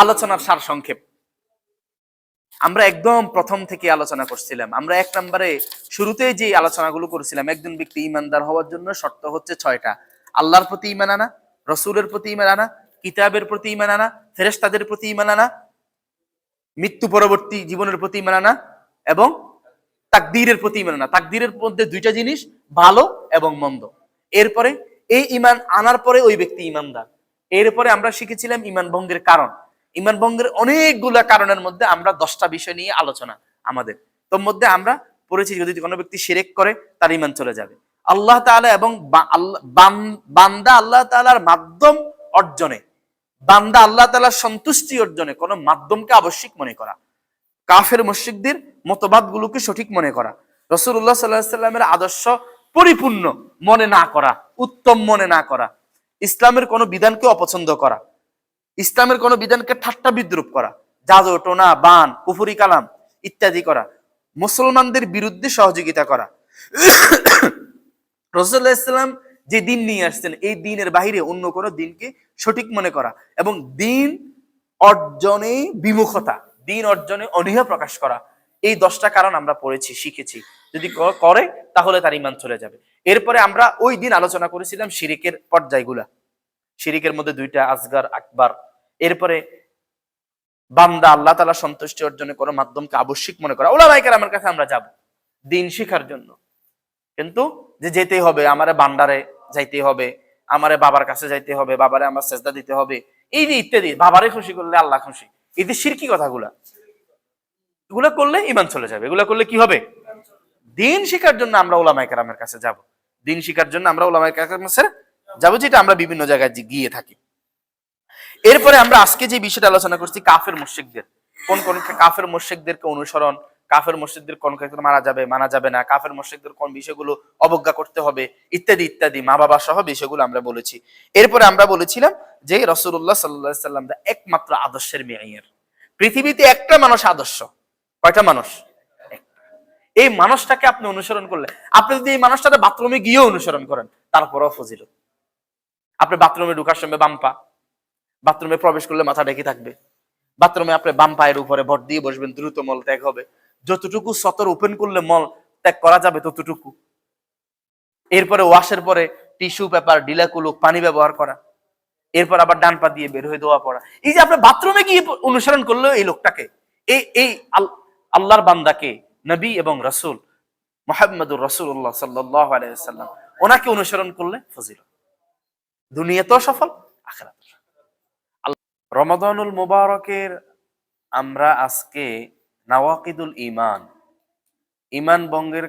আলোচনার সার সংক্ষেপ। আমরা একদম প্রথম থেকে আলোচনা করছিলাম। আমরা 1 নম্বরে শুরুতেই যে আলোচনাগুলো করেছিলাম, একজন ব্যক্তি ইমানদার হওয়ার জন্য শর্ত হচ্ছে 6টা। আল্লাহর প্রতি ঈমান আনা, রাসূলের প্রতি ঈমান আনা, কিতাবের প্রতি ঈমান আনা, ফেরেশতাদের প্রতি ঈমান আনা, মৃত্যু পরবর্তী জীবনের প্রতি ঈমান আনা এবং তাকদীরের প্রতি ঈমান আনা। তাকদীরের মধ্যে 2টা জিনিস, ভালো এবং মন্দ। এরপরে এই ঈমান আনার পরে ওই ব্যক্তি ঈমানদার। এরপরে আমরা শিখেছিলাম ঈমান ভঙ্গের কারণ। ঈমান ভঙ্গের অনেকগুলা কারণের মধ্যে আমরা 10টা বিষয় নিয়ে আলোচনা আমাদের। তোর মধ্যে আমরা পড়েছি যদি কোনো ব্যক্তি শিরক করে তার ঈমান চলে যাবে। আল্লাহ তাআলা এবং বান্দা আল্লাহ তাআলার মাধ্যম অর্জনে, বান্দা আল্লাহ তাআলার সন্তুষ্টি অর্জনে কোনো মাধ্যমকে আবশ্যিক মনে করা, কাফের মুশরিকদের মতবাদগুলোকে সঠিক মনে করা, রাসূলুল্লাহ সাল্লাল্লাহু আলাইহি সাল্লামের আদর্শ পরিপূর্ণ মনে না করা, উত্তম মনে না করা, ইসলামের কোনো বিধানকে অপছন্দ করা, ইসলামের কোনো বিধানকে ঠাট্টা বিদ্রুপ করা, জাদু টোনা বান কুফরি কালাম ইত্যাদি করা, মুসলমানদের বিরুদ্ধে সহযোগিতা করা, রাসূলুল্লাহ ইসলাম যে দিন নিয়ে আসছেন এই দিনের বাহিরে অন্য কোনো দিনকে সঠিক মনে করা এবং দিন অর্জনে বিমুখতা, দিন অর্জনে অনীহা প্রকাশ করা। এই 10টা কারণ আমরা পড়েছি, শিখেছি। যদি করে তাহলে তার ঈমান চলে যাবে। এরপরে আমরা ওই দিন আলোচনা করেছিলাম শিরিকের পর্যায়গুলা। শিরিকের মধ্যে 2টা, আসগার আকবার। এরপরে বান্দা আল্লাহ তাআলা সন্তুষ্টি অর্জনে কোনো মাধ্যমকে আবশ্যিক মনে করা। উলামায়ে কেরামের কাছে আমরা যাব দিন শিখার জন্য, কিন্তু যে যেতেই হবে, আমারে বান্দারে যাইতে হবে, আমারে বাবার কাছে যাইতে হবে, বাবারে আমার সেজদা দিতে হবে, এই যে ইত্যাদি, বাবারে খুশি করলে আল্লাহ খুশি, এই যে শিরকি কথাগুলা, এগুলো করলে ঈমান চলে যাবে। এগুলো করলে কি হবে? দিন শিখার জন্য আমরা উলামায়ে কেরামের কাছে যাব। দিন শিখার জন্য আমরা উলামায়ে কেরামের কাছে যাব, যেটা আমরা বিভিন্ন জায়গায় গিয়ে থাকি। এরপরে আমরা আজকে যে বিষয়টা আলোচনা করছি, কাফের মুশরিকদের, কোন কোন কাফের মুশরিকদেরকে অনুসরণ, কাফের মুশরিকদের কোন ক্ষেত্রে মানা যাবে না, কাফের মুশরিকদের কোন বিষয়গুলো অবজ্ঞা করতে হবে, ইত্যাদি ইত্যাদি, মা বাবা সহ বিষয়গুলো আমরা বলেছি। এরপরে আমরা বলেছিলাম যে রাসূলুল্লাহ সাল্লাল্লাহু আলাইহি ওয়াসাল্লাম একমাত্র আদর্শের মেয়র। পৃথিবীতে একটা মানুষ আদর্শ। কয়টা মানুষ? এই মানুষটাকে আপনি অনুসরণ করলে, আপনি যদি এই মানুষটাকে বাথরুমে গিয়েও অনুসরণ করেন তারপরেও ফজিলত। আপনি বাথরুমে ঢোকার সময় বাম পা, বাথরুমে প্রবেশ করলে মাথা ঢেকে থাকবে, বাথরুমে আপনি বাম পায়ের উপরে ভর দিয়ে বসবেন, দ্রুত মল ত্যাগ হবে, যতটুকু সতর ওপেন করলে মল ত্যাগ করা যাবে ততটুকু। এরপরে ওয়াশের পরে টিস্যু পেপার, ডিলাকুলুক, পানি ব্যবহার করা, এরপর আবার ডান পা দিয়ে বের হয়ে দোয়া পড়া। এই যে আপনি বাথরুমে গিয়ে অনুসরণ করলো এই লোকটাকে, এই আল্লাহর বান্দাকে, নবী এবং রাসূল মুহাম্মদুর রাসূলুল্লাহ সাল্লাল্লাহু আলাইহি ওয়াসাল্লাম, ওনাকে অনুসরণ করলে ফজিলত, দুনিয়াতেও সফল, আখিরাতেও সফল। রমাদানুল মুবারকের আমরা আজকে নাওয়াকিদুল ঈমান, ঈমান ভঙ্গের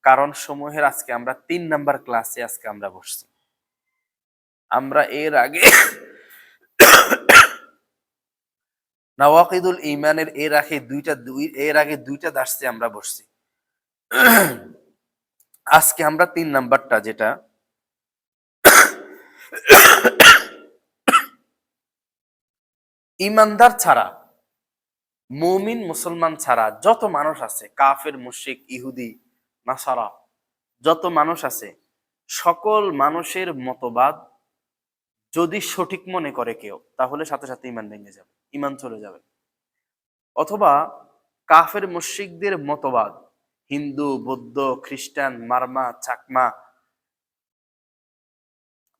কারণ সমূহের আজকে আমরা 3 নাম্বার ক্লাসে আজকে আমরা বসছি। আমরা এর আগে নাওয়াকিদুল ঈমানের এর আগে দুইটা দার্সে আমরা বসছি। আজকে আমরা 3 নাম্বারটা, যেটা ঈমানদার ছাড়া, মুমিন মুসলমান ছাড়া যত মানুষ আছে, কাফের মুশরিক ইহুদি নাসারা যত মানুষ আছে, সকল মানুষের মতবাদ যদি সঠিক মনে করে কেউ, তাহলে সাথে সাথে ঈমান ভেঙে যাবে, ঈমান চলে যাবে। অথবা কাফের মুশরিকদের মতবাদ, হিন্দু, বৌদ্ধ, খ্রিস্টান, মারমা, চাকমা,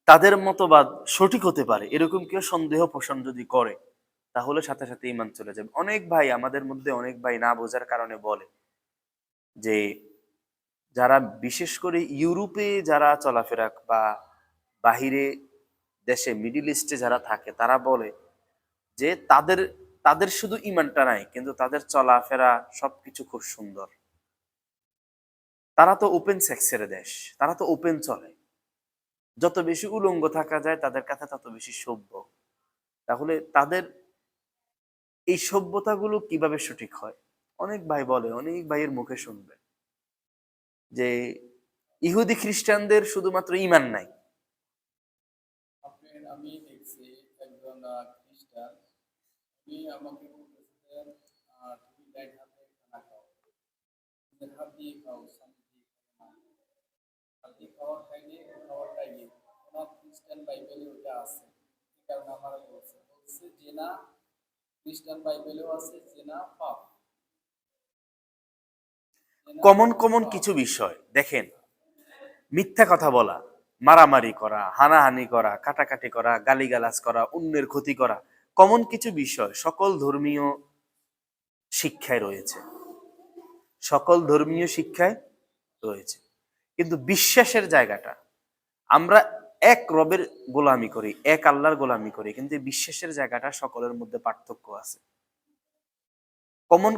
তাদের মতবাদ সঠিক হতে পারে, এরকম কেউ সন্দেহ পোষণ যদি করে, তাহলে সাথে সাথে ঈমান চলে যাবে। অনেক ভাই আমাদের মধ্যে, অনেক ভাই না বোঝার কারণে বলে যে, যারা বিশেষ করে ইউরোপে যারা চলাফেরা বা বাহিরে দেশে মিডিল ইস্টে যারা থাকে, তারা বলে যে তাদের শুধু ঈমানটা নাই, কিন্তু তাদের চলাফেরা সবকিছু খুব সুন্দর। তারা তো ওপেন সেক্সের দেশ, তারা তো ওপেন চলে, যত বেশি উলঙ্গ থাকা যায় তাদের কাছে তত বেশি সভ্য। তাহলে তাদের এই সভ্যতাগুলো কিভাবে সঠিক হয়? অনেক ভাই বলে, অনেক ভাইয়ের মুখে শুনবে যে ইহুদি খ্রিস্টানদের শুধুমাত্র ঈমান নাই। আমি দেখছি একজন খ্রিস্টান, উনি আমাকে বলতেছিলেন তুমি ডাইন হাতে খানা খাও, নিজের হাত দিয়ে খাও, সামনে দিয়ে খাও না, হাত দিয়ে খাওয়ার খাইলে খাওয়ার খাইলে ওনার খ্রিস্টান বাইবেলে ওটা আছে, এই কারণে আমার বলছে বলতেছে জেনা, খ্রিস্টান বাইবেলেও আছে জেনা পাপ। জেনা কমন কমন পাপ। কিছু বিষয় দেখেন, মিথ্যা কথা বলা, মারামারি করা, হানাহানি করা, কাটাকাটি করা, গালিগালাজ করা, অন্যের ক্ষতি করা, কমন কিছু বিষয় সকল ধর্মীয় শিক্ষায় রয়েছে, সকল ধর্মীয় শিক্ষায় রয়েছে। কিন্তু বিশ্বাসের জায়গাটা, আমরা এক রবের গোলামি করি, এক আল্লাহর গোলামি করি, কিন্তু এই বিশ্বাসের জায়গাটা সকলের মধ্যে পার্থক্য আছে। কমন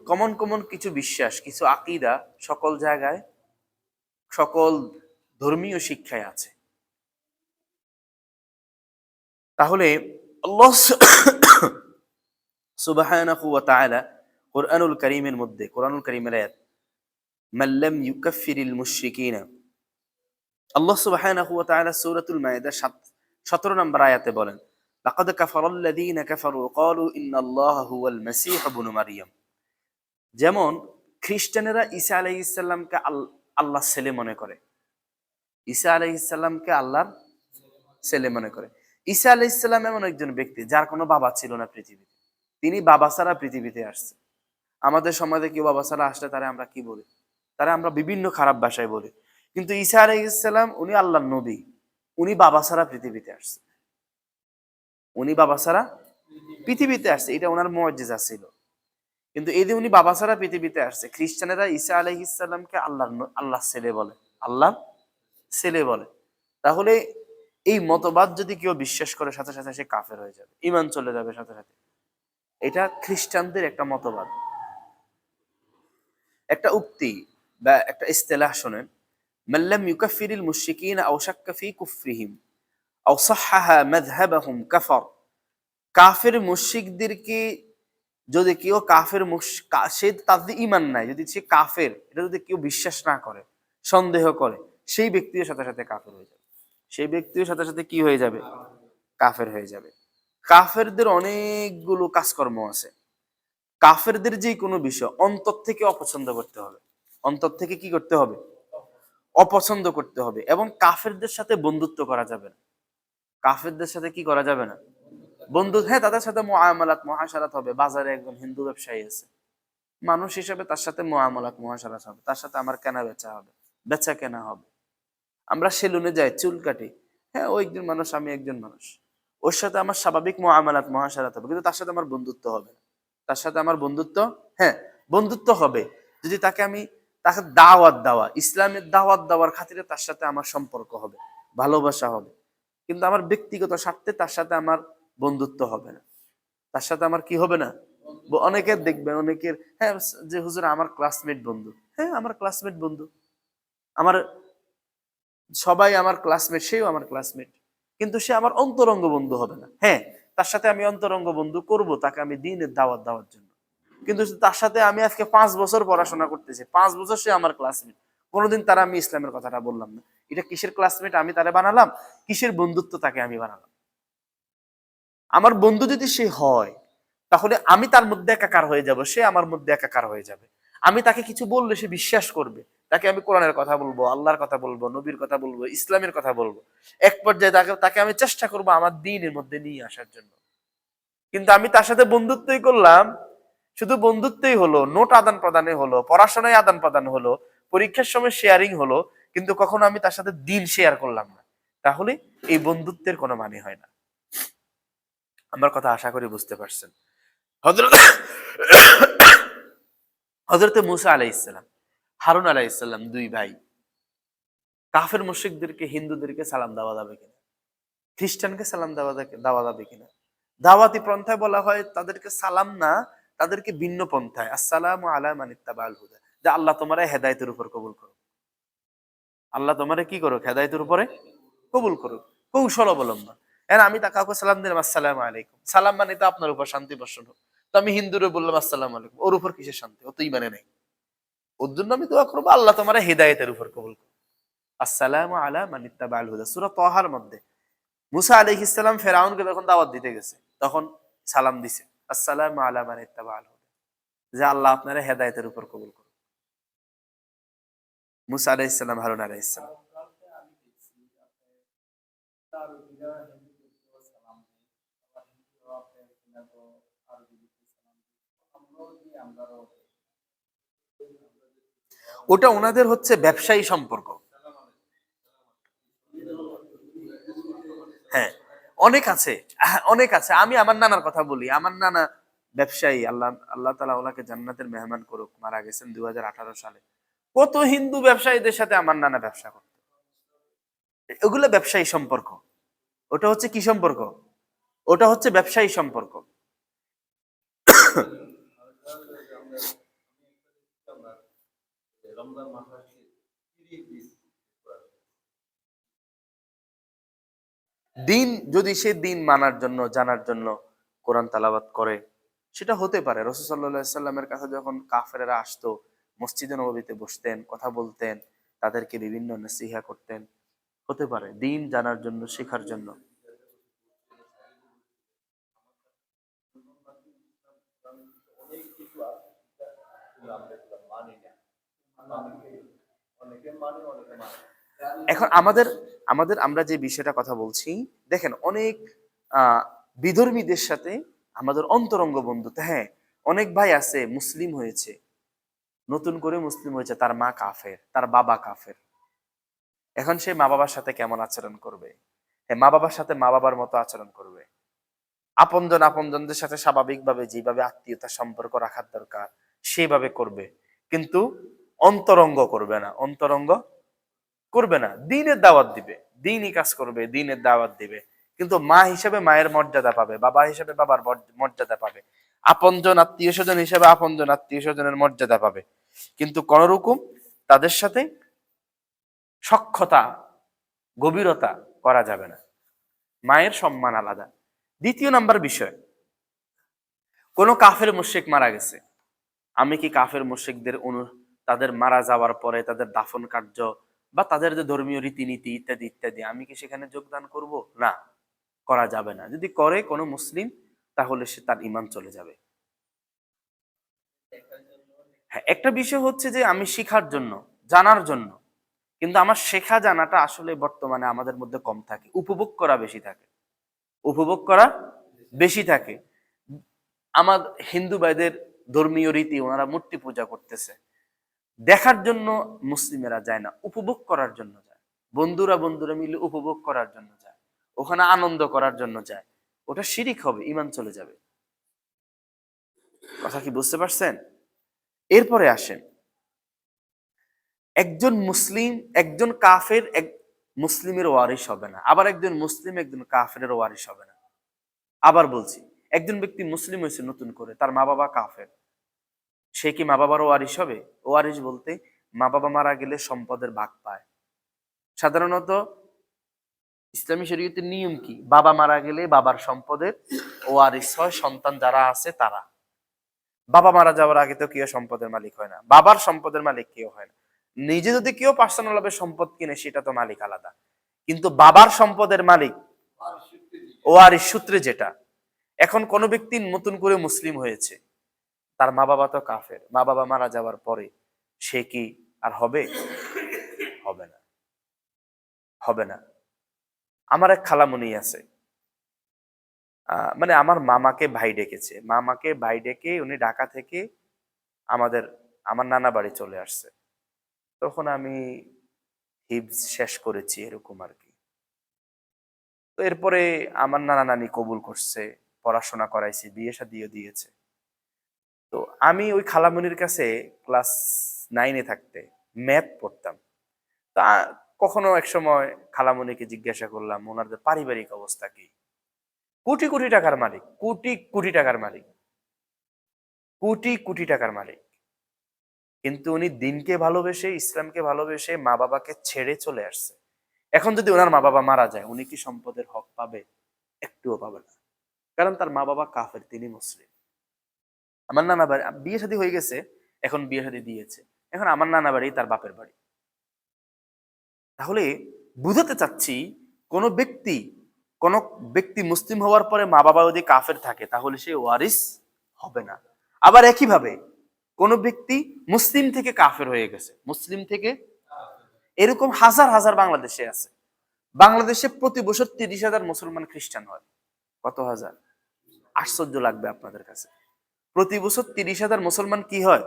কমন কমন কিছু বিশ্বাস, কিছু আকীদা সকল জায়গায়, সকল ধর্মীয় শিক্ষায় আছে। তাহলে আল্লাহ সুবহানাহু ওয়া তাআলা কুরআনুল কারীমের মধ্যে, কুরআনুল কারীমের আয়াত মাল্লাম ইউকাফফিরিল মুশরিকিনা, আল্লাহ সুবহানাহু ওয়া তাআলা সূরাতুল মায়েদা 17 নম্বর আয়াতে বলেন, লাকাদ কাফারাল্লাযীনা কাফারু ক্বালু ইন্নাল্লাহা হুয়াল মাসীহ ইবনু মারইয়াম। যেমন খ্রিস্টানেরা ঈসা আলাইহিস সালামকে আল্লাহর ছেলে মনে করে, ঈসা আলাইহিস সালামকে আল্লাহর ছেলে মনে করে। ঈসা আলাইহিস সালাম এমন একজন ব্যক্তি যার কোনো বাবা ছিল না পৃথিবীতে, তিনি বাবা ছাড়া পৃথিবীতে আসছে। আমাদের সমাজে কেউ বাবা ছাড়া আসলে তারা আমরা কি বলি? তারা আমরা বিভিন্ন খারাপ ভাষায় বলি। কিন্তু ঈসা আলাইহিস সালাম উনি আল্লাহর নবী, উনি বাবা ছাড়া পৃথিবীতে আসছে, উনি বাবা ছাড়া পৃথিবীতে আসছে, এটা ওনার মুআজিজা ছিল। কিন্তু এই যে উনি বাবা ছাড়া পৃথিবীতে আসছে, খ্রিস্টানেরা ঈসা আলাইহিস সালামকে আল্লাহর ছেলে বলে, আল্লাহর ছেলে বলে। তাহলে এই মতবাদ যদি কেউ বিশ্বাস করে, সাথে সাথে সে কাফের হয়ে যাবে, ঈমান চলে যাবে সাথে সাথে। এটা খ্রিস্টানদের একটা মতবাদ। একটা উক্তি বা একটা ইস্তেলাহ শোনেন, মাল্লাম ইউকাফিরিল মুশরিকিন আও শাক্কা ফি কুফরিহিম আও সাহহাহা মাযহাবাহুম কাফার। কাফের মুশরিকদেরকে যদি কেউ সে তার যে ঈমান নাই, যদি সে কাফের, এটা যদি কেউ বিশ্বাস না করে, সন্দেহ করে, সেই ব্যক্তির সাথে সাথে কাফের হয়ে যাবে, সেই ব্যক্তির সাথে সাথে কি হয়ে যাবে? কাফের হয়ে যাবে। কাফেরদের অনেকগুলো কাজকর্ম আছে। কাফেরদের যে কোনো বিষয় অন্তর থেকে অপছন্দ করতে হবে, অন্তর থেকে কি করতে হবে? অপছন্দ করতে হবে। এবং কাফেরদের সাথে বন্ধুত্ব করা যাবে না, কাফেরদের সাথে কি করা যাবে না? বন্ধু, হ্যাঁ, তাদের সাথে মুআমালাত মুআশারাত হবে। বাজারে একজন হিন্দু ব্যবসায়ী আছে, মানুষ হিসেবে তার সাথে মুআমালাত মুআশারাত হবে, তার সাথে আমার কেনা বেচা হবে, বেচা কেনা হবে। আমরা সেলুনে যাই, চুল কাটি, হ্যাঁ, ও একজন মানুষ, আমি একজন মানুষ, ওর সাথে আমার স্বাভাবিক মুআমালাত মুআশারাত হবে, কিন্তু তার সাথে আমার বন্ধুত্ব হবে না। তার সাথে আমার বন্ধুত্ব, হ্যাঁ, বন্ধুত্ব হবে যদি তাকে দাওয়াত দেওয়া, ইসলামের দাওয়াত দেওয়ার খাতিরে তার সাথে আমার সম্পর্ক হবে, ভালোবাসা হবে। কিন্তু আমার ব্যক্তিগত স্বার্থে তার সাথে আমার বন্ধুত্ব হবে না, তার সাথে আমার কি হবে না? অনেকের দেখবেন, অনেকের, হ্যাঁ, যে হুজুর আমার ক্লাসমেট বন্ধু, হ্যাঁ, আমার ক্লাসমেট বন্ধু, আমার সবাই আমার ক্লাসমেট, সেও আমার ক্লাসমেট, কিন্তু সে আমার অন্তরঙ্গ বন্ধু হবে না। হ্যাঁ, তার সাথে আমি অন্তরঙ্গ বন্ধু করব, তাকে আমি দ্বীনের দাওয়াত দেওয়ার জন্য। কিন্তু তার সাথে আমি আজকে 5 বছর পড়াশোনা করতেছি, 5 বছর সে আমার ক্লাসমেট, কোনোদিন তারা আমি ইসলামের কথাটা বললাম না। এটা কিসের ক্লাসমেট আমি তারে বানালাম? কিসের বন্ধুত্ব তাকে আমি বানালাম? আমার বন্ধু যদি সে হয়, তাহলে আমি তার মধ্যে একাকার হয়ে যাব, সে আমার মধ্যে একাকার হয়ে যাবে। আমি তাকে কিছু বললে সে বিশ্বাস করবে, তাকে আমি কোরআনের কথা বলবো, আল্লাহর কথা বলবো, নবীর কথা বলবো, ইসলামের কথা বলবো। এক পর্যায়ে তাকে আমি চেষ্টা করবো আমার দ্বীনের মধ্যে নিয়ে আসার জন্য। কিন্তু আমি তার সাথে বন্ধুত্বই করলাম, শুধু বন্ধুত্বই হলো, নোট আদান প্রদানে হলো, পড়াশোনায় আদান প্রদান হলো, পরীক্ষার সময় শেয়ারিং হলো, কিন্তু কখনো আমি তার সাথে দ্বীন শেয়ার করলাম না, তাহলে এই বন্ধুত্বের কোনো মানে হয় না। আমার কথা আশা করি বুঝতে পারছেন। হযরত হযরতে মুসা আলাইহিস সালাম, হারুন আলাইহিস সালাম, দুই ভাই। কাফের মুশরিকদেরকে, হিন্দুদেরকে সালাম দেওয়া যাবে কিনা? খ্রিস্টানকে সালাম দেওয়া যাবে কিনা? দাওয়াতি পন্থায় বলা হয় তাদেরকে সালাম না, তাদেরকে ভিন্ন পন্থায়, আসসালামু আলা মান ইত্তাবাল হুদা, যে আল্লাহ তোমারে হেদায়েতের উপর কবুল করো, আল্লাহ তোমারে কি করো? হেদায়েতের উপরে কবুল করো, কৌশল অবলম্বন। এখন আমি তা কাউকে সালাম দিলাম আসসালামু আলাইকুম, সালাম মানে তো আপনার উপর শান্তি বর্ষণ হোক। তো আমি হিন্দুরে বললাম আসসালামু আলাইকুম, ওর উপর কিসের শান্তি? ও তো ইমানে নেই। ওর জন্য আমি দোয়া করবো আল্লাহ তোমার হেদায়েতের উপর কবুল করো। আসসালামু আলা মান ইত্তাবাল হুদা, সূরা তাহার মধ্যে মুসা আলাইহিস সালাম ফেরাউনকে যখন দাওয়াত দিতে গেছে, তখন সালাম দিছে আসসালামু আলা মান ইত্তাবাল হুদা, যে আল্লাহ আপনার হেদায়েতের উপর কবুল করুন। মুসা আলাইহিস সালাম, হারুন আলাইহিস সালাম। কালকে আমি দেখছি তার হিন্দুদেরকেও সালাম দেয়, আবার হিন্দুরাও আমরাও ওটা ওনাদের হচ্ছে ব্যবসায়ী সম্পর্ক। হ্যাঁ, অনেক আছে, অনেক আছে। আমি আমার নানার কথা বলি। আমার নানা ব্যবসায়ী, আল্লাহ আল্লাহ তাআলা ওনাকে জান্নাতের মেহমান করুক, মারা গেছেন 2018 সালে। কত হিন্দু ব্যবসায়ীদের সাথে আমার নানা ব্যবসা করত। ওগুলো ব্যবসায়ী সম্পর্ক। ওটা হচ্ছে কি সম্পর্ক? ওটা হচ্ছে ব্যবসায়ী সম্পর্ক। রমজান মাস আসছে, তিরিশ দিন দিন যদি সে দিন মানার জন্য, জানার জন্য কোরআন তালাবাত করে, সেটা হতে পারে। রাসূল সাল্লাল্লাহু আলাইহি সাল্লামের কাছে যখন কাফেররা আসতো, মসজিদে নববীতে বসতেন, কথা বলতেন, তাদেরকে বিভিন্ন নসিহা করতেন, হতে পারে দিন জানার জন্য, শেখার জন্য। অনেক কিছু আছে যেটা আমরা এগুলো মানি না। অনেকে মানে, অনেকে মানে না। এখন আমাদের আমাদের আমরা যে বিষয়টা কথা বলছি, দেখেন অনেক বিধর্মীদের সাথে আমাদের অন্তরঙ্গ বন্ধুত্ব। হ্যাঁ, অনেক ভাই আছে মুসলিম হয়েছে, নতুন করে মুসলিম হয়েছে, তার মা কাফের, তার বাবা কাফের। এখন সে মা বাবার সাথে কেমন আচরণ করবে? হ্যাঁ, মা বাবার সাথে মা বাবার মতো আচরণ করবে। আপনজনদের সাথে স্বাভাবিকভাবে যেভাবে আত্মীয়তার সম্পর্ক রাখার দরকার সেভাবে করবে, কিন্তু অন্তরঙ্গ করবে না। অন্তরঙ্গ করবে না। দিনের দাওয়াত দিবে, দিনই কাজ করবে, দিনের দাওয়াত দিবে, কিন্তু মা হিসেবে মায়ের মর্যাদা পাবে, বাবা হিসেবে বাবার মর্যাদা পাবে, আপনজন আত্মীয় স্বজন হিসেবে আপনজন আত্মীয় স্বজনের মর্যাদা পাবে, কিন্তু কোন রকম তাদের সাথে সখ্যতা, গভীরতা করা যাবে না। মায়ের সম্মান আলাদা। দ্বিতীয় নাম্বার বিষয়, কোন কাফের মুশরিক মারা গেছে, আমি কি কাফের মুশরিকদের তাদের মারা যাওয়ার পরে তাদের দাফন কার্য বা তাদের যে ধর্মীয় রীতিনীতি ইত্যাদি ইত্যাদি, আমি কি সেখানে যোগদান করব? না, করা যাবে না। যদি করে কোনো মুসলিম, তাহলে সে তার ঈমান চলে যাবে। হ্যাঁ, একটা বিষয় হচ্ছে যে আমি শিখার জন্য, জানার জন্য, কিন্তু আমার শেখা জানাটা আসলে বর্তমানে আমাদের মধ্যে কম থাকে, উপভোগ করা বেশি থাকে, উপভোগ করা বেশি থাকে। আমার হিন্দু ভাইদের ধর্মীয় রীতি, ওনারা মূর্তি পূজা করতেছে, দেখার জন্য মুসলিমেরা যায় না, উপভোগ করার জন্য যায়। বন্ধুরা বন্ধুরা মিলে উপভোগ করার জন্য যায়, ওখানে আনন্দ করার জন্য যায়। ওটা শিরিক হবে, ঈমান চলে যাবে। কথা কি বুঝতে পারছেন? এরপরে আসেন, একজন মুসলিম একজন কাফের এক মুসলিমের ওয়ারিশ হবে না, আবার একজন মুসলিম একজন কাফের ওয়ারিশ হবে না। আবার বলছি, একজন ব্যক্তি মুসলিম হয়েছে নতুন করে, তার মা বাবা কাফের, সে কি মা বাবার ওয়ারিশ হবে? ওয়ারিশ বলতে মা বাবা মারা গেলে সম্পদের ভাগ পায়। সাধারণত ইসলামী শরীয়তের নিয়ম কি, বাবা মারা গেলে বাবার সম্পদের ওয়ারিশ হয় সন্তান যারা আছে তারা। বাবা মারা যাওয়ার আগে তো কেউ সম্পদের মালিক হয় না, বাবার সম্পদের মালিক কেউ হয় না। নিজে যদি কেউ পার্সোনাল ভাবে সম্পদ কিনে সেটা তো মালিক আলাদা, কিন্তু বাবার সম্পদের মালিক ওয়ারিশ সূত্রে যেটা। এখন কোন ব্যক্তি নতুন করে মুসলিম হয়েছে, তার মা বাবা তো কাফের, মা বাবা মারা যাওয়ার পরে সে কি আর হবে? হবে না, হবে না। আমার এক খালামণি আছে, মানে আমার মামাকে ভাই ডেকেছে, মামাকে ভাই ডেকে উনি ঢাকা থেকে আমাদের আমার নানা বাড়ি চলে আসছে। তখন আমি হিফজ শেষ করেছি এরকম আর কি। তো এরপরে আমার নানা নানি কবুল করছে, পড়াশোনা করাইছি, বিয়ে শাদিও দিয়েছে। তো আমি ওই খালামণির কাছে ক্লাস 9-এ থাকতে ম্যাথ পড়তাম। তা কখনো এক সময় খালামণিকে জিজ্ঞাসা করলাম ওনাদের পারিবারিক অবস্থা কি। কোটি কোটি টাকার মালিক, কোটি কোটি টাকার মালিক, কোটি কোটি টাকার মালিক, কিন্তু উনি দিনকে ভালোবেসে, ইসলামকে ভালোবেসে মা বাবাকে ছেড়ে চলে আসছে। এখন যদি ওনার মা বাবা মারা যায়, উনি কি সম্পদের হক পাবে? একটুও পাবে না, কারণ তার মা বাবা কাফের, তিনি মুসলিম। আমার নানা বাড়ি, বিয়ে শাদী হয়ে গেছে, এখন বিয়ে শাদী দিয়েছে, এখন আমার নানা বাড়ি তার বাপের বাড়ি। তাহলে বুঝাতে চাচ্ছি, কোন ব্যক্তি কোন ব্যক্তি মুসলিম হওয়ার পরে মা বাবা যদি কাফের থাকে, তাহলে সে ওয়ারিস হবে না। আবার একইভাবে কোন ব্যক্তি মুসলিম থেকে কাফের হয়ে গেছে, মুসলিম থেকে, এরকম হাজার হাজার বাংলাদেশে আছে। বাংলাদেশে প্রতি বছর 30,000 মুসলমান খ্রিস্টান হয়। কত হাজার? আশ্চর্য লাগবে আপনাদের কাছে। প্রতি বছর 30,000 মুসলমান কি হয়?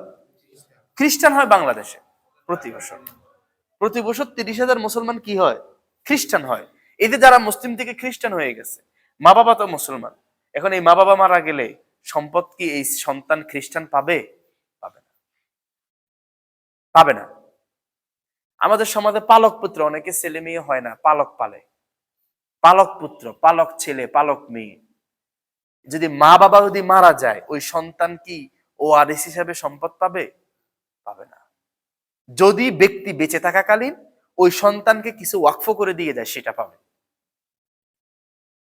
খ্রিস্টান হয় বাংলাদেশে। প্রতি বছর 30,000 মুসলমান কি হয়? খ্রিস্টান হয়। এই যে যারা মুসলিম থেকে খ্রিস্টান হয়ে গেছে, মা বাবা তো মুসলমান, এখন এই মা বাবা মারা গেলে সম্পদ কি এই সন্তান খ্রিস্টান পাবে? পাবে না, পাবে না। আমাদের সমাজে পালক পুত্র, অনেকে ছেলে মেয়ে হয় না, পালক পালে, পালক পুত্র, পালক ছেলে, পালক মেয়ে। যদি মা বাবা যদি মারা যায়, ওই সন্তান কি ওয়ারিস হিসাবে সম্পদ পাবে? পাবে না। যদি ব্যক্তি বেঁচে থাকাকালীন ওই সন্তানকে কিছু ওয়াকফ করে দিয়ে দেয়, সেটা পাবে,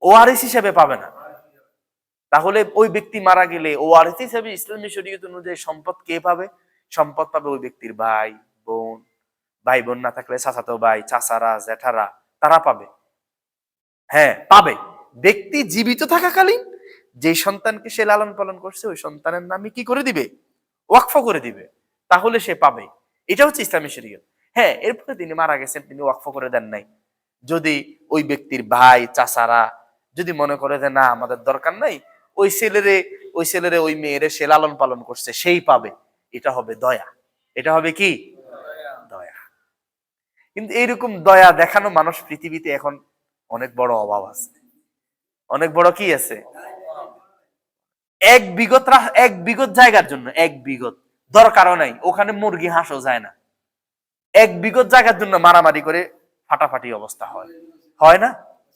ওয়ারিস হিসাবে পাবে না। তাহলে ওই ব্যক্তি মারা গেলে ওয়ারিস হিসাবে ইসলামী শরীয়ত অনুযায়ী সম্পদ কে পাবে? সম্পদ পাবে ওই ব্যক্তির ভাই বোন, ভাই বোন না থাকলে চাচাতো ভাই, চাচারা, জ্যাঠারা, তারা পাবে। হ্যাঁ, পাবে। ব্যক্তি জীবিত থাকাকালীন যে সন্তানকে সে লালন পালন করছে, ওই সন্তানের নামে কি করে দিবে? ওয়াকফ করে দিবে, তাহলে সে পাবে। এটা হচ্ছে ইসলামী শরীয়ত। হ্যাঁ, এরপরে তিনি মারা গেছেন, তিনি ওয়াকফ করে দেন নাই। যদি ওই ব্যক্তির ভাই, চাচারা যদি মনে করে যে না আমাদের দরকার নাই, ওই ছেলেরে ওই মেয়েরে সে লালন পালন করছে, সেই পাবে। এটা হবে দয়া। এটা হবে কি? দয়া। কিন্তু এইরকম দয়া দেখানো মানুষ পৃথিবীতে এখন অনেক বড় অভাব আছে। অনেক বড় কি আছে? এক বিঘত জায়গার জন্য, এক বিঘত দরকারও নাই, ওখানে মুরগি হাঁসও যায় না। এক বিঘত জায়গার জন্য মারামারি করে ফাটাফাটি অবস্থা হয়, হয় না?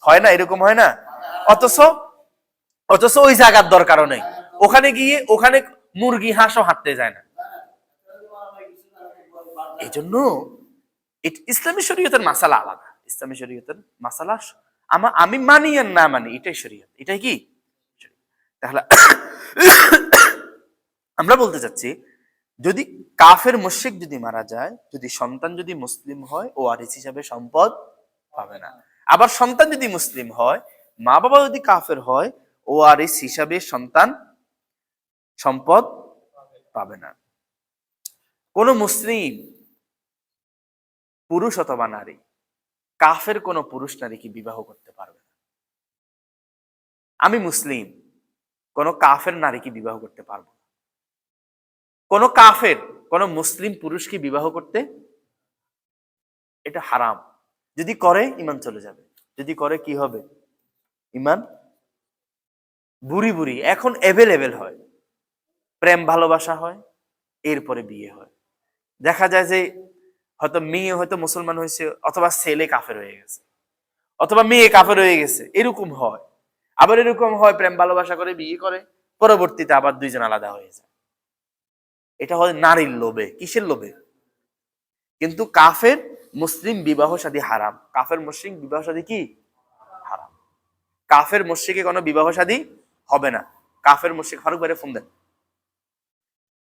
হয় না? এরকম হয় না? অথচ অথচ ওই জায়গার দরকারও নেই, ওখানে গিয়ে ওখানে মুরগি হাঁসও হাঁটতে যায় না। এই জন্য ইসলামী শরীয়তের মাসালা আলাদা। ইসলামী শরীয়তের মাসালা আমি মানি আর না মানি, এটাই শরীয়ত। এটাই কি? তাহলে আমরা বলতে চাচ্ছি, যদি কাফের মুশরিক যদি মারা যায়, যদি সন্তান যদি মুসলিম হয়, ওয়ারিস হিসাবে সম্পদ পাবে না। আবার সন্তান যদি মুসলিম হয়, মা বাবা যদি কাফের হয়, ওয়ারিস হিসাবে সন্তান সম্পদ পাবে না। কোন মুসলিম পুরুষ অথবা নারী কাফের কোন পুরুষ নারীকে বিবাহ করতে পারবে না। আমি মুসলিম, কোন কাফের নারীকে বিবাহ করতে পারবো না। কোন কাফের কোন মুসলিম পুরুষকে বিবাহ করতে, এটা হারাম। যদি করে ঈমান চলে যাবে। যদি করে কি হবে? ঈমান বুড়ি বুড়ি এখন এভেলেবেল হয়, প্রেম ভালোবাসা হয়, এরপরে বিয়ে হয়। দেখা যায় যে হয়তো মেয়ে হয়তো মুসলমান হয়েছে, অথবা ছেলে কাফের হয়ে গেছে, অথবা মেয়ে কাফের হয়ে গেছে, এরকম হয়। আবার এরকম হয় প্রেম ভালোবাসা করে বিয়ে করে, পরবর্তীতে আবার দুইজন আলাদা হয়ে যায়। এটা হয় নারীর লোভে। কিসের লোভে? কিন্তু কাফের মুসলিম বিবাহ শাদী হারাম। কাফের মুশরিক বিবাহ শাদী কি? হারাম। কাফের মুশরিকে কোনো বিবাহ শাদী হবে না। কাফের মুশরিক, ফারুক ভাইরে ফোন দেন।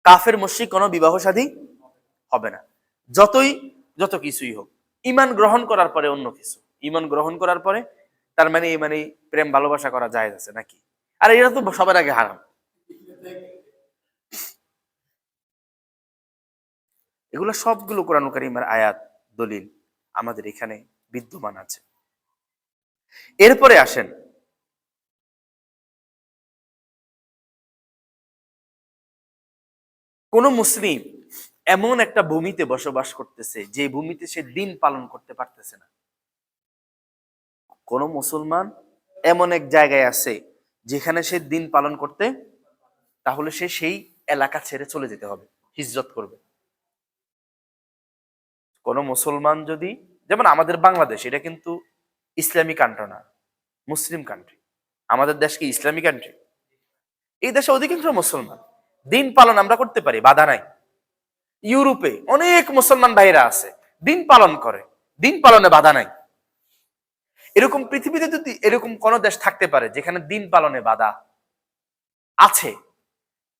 কাফের মুশরিক কোনো বিবাহ শাদী হবে না, যত কিছুই হোক। ঈমান গ্রহণ করার পরে অন্য কিছু, ঈমান গ্রহণ করার পরে তার মানে প্রেম ভালোবাসা করা জায়েজ আছে নাকি? আর এটা তো সবার আগে হারাম। এগুলো সবগুলো কোরআন কারীমের আয়াত, দলিল আমাদের এখানে বিদ্যমান আছে। এরপরে আসেন, কোন মুসলিম এমন একটা ভূমিতে বসবাস করতেছে যে ভূমিতে সে দিন পালন করতে পারতেছে না। কোন মুসলমান এমন এক জায়গায় আছে যেখানে সে দিন পালন করতে, তাহলে সে সেই এলাকা ছেড়ে চলে যেতে হবে, হিজরত করবে। কোন মুসলমান যদি, যেমন আমাদের বাংলাদেশ, এটা কিন্তু ইসলামী কান্ট্রি না, মুসলিম কান্ট্রি। আমাদের দেশ কি ইসলামী কান্ট্রি? এই দেশে অধিকাংশ মুসলমান, দিন পালন আমরা করতে পারি, বাধা নাই। ইউরোপে অনেক মুসলমান ভাইরা আছে, দিন পালন করে, দিন পালনে বাধা নাই। এরকম পৃথিবীতে যদি এরকম কোন দেশ থাকতে পারে যেখানে দিন পালনে বাধা আছে,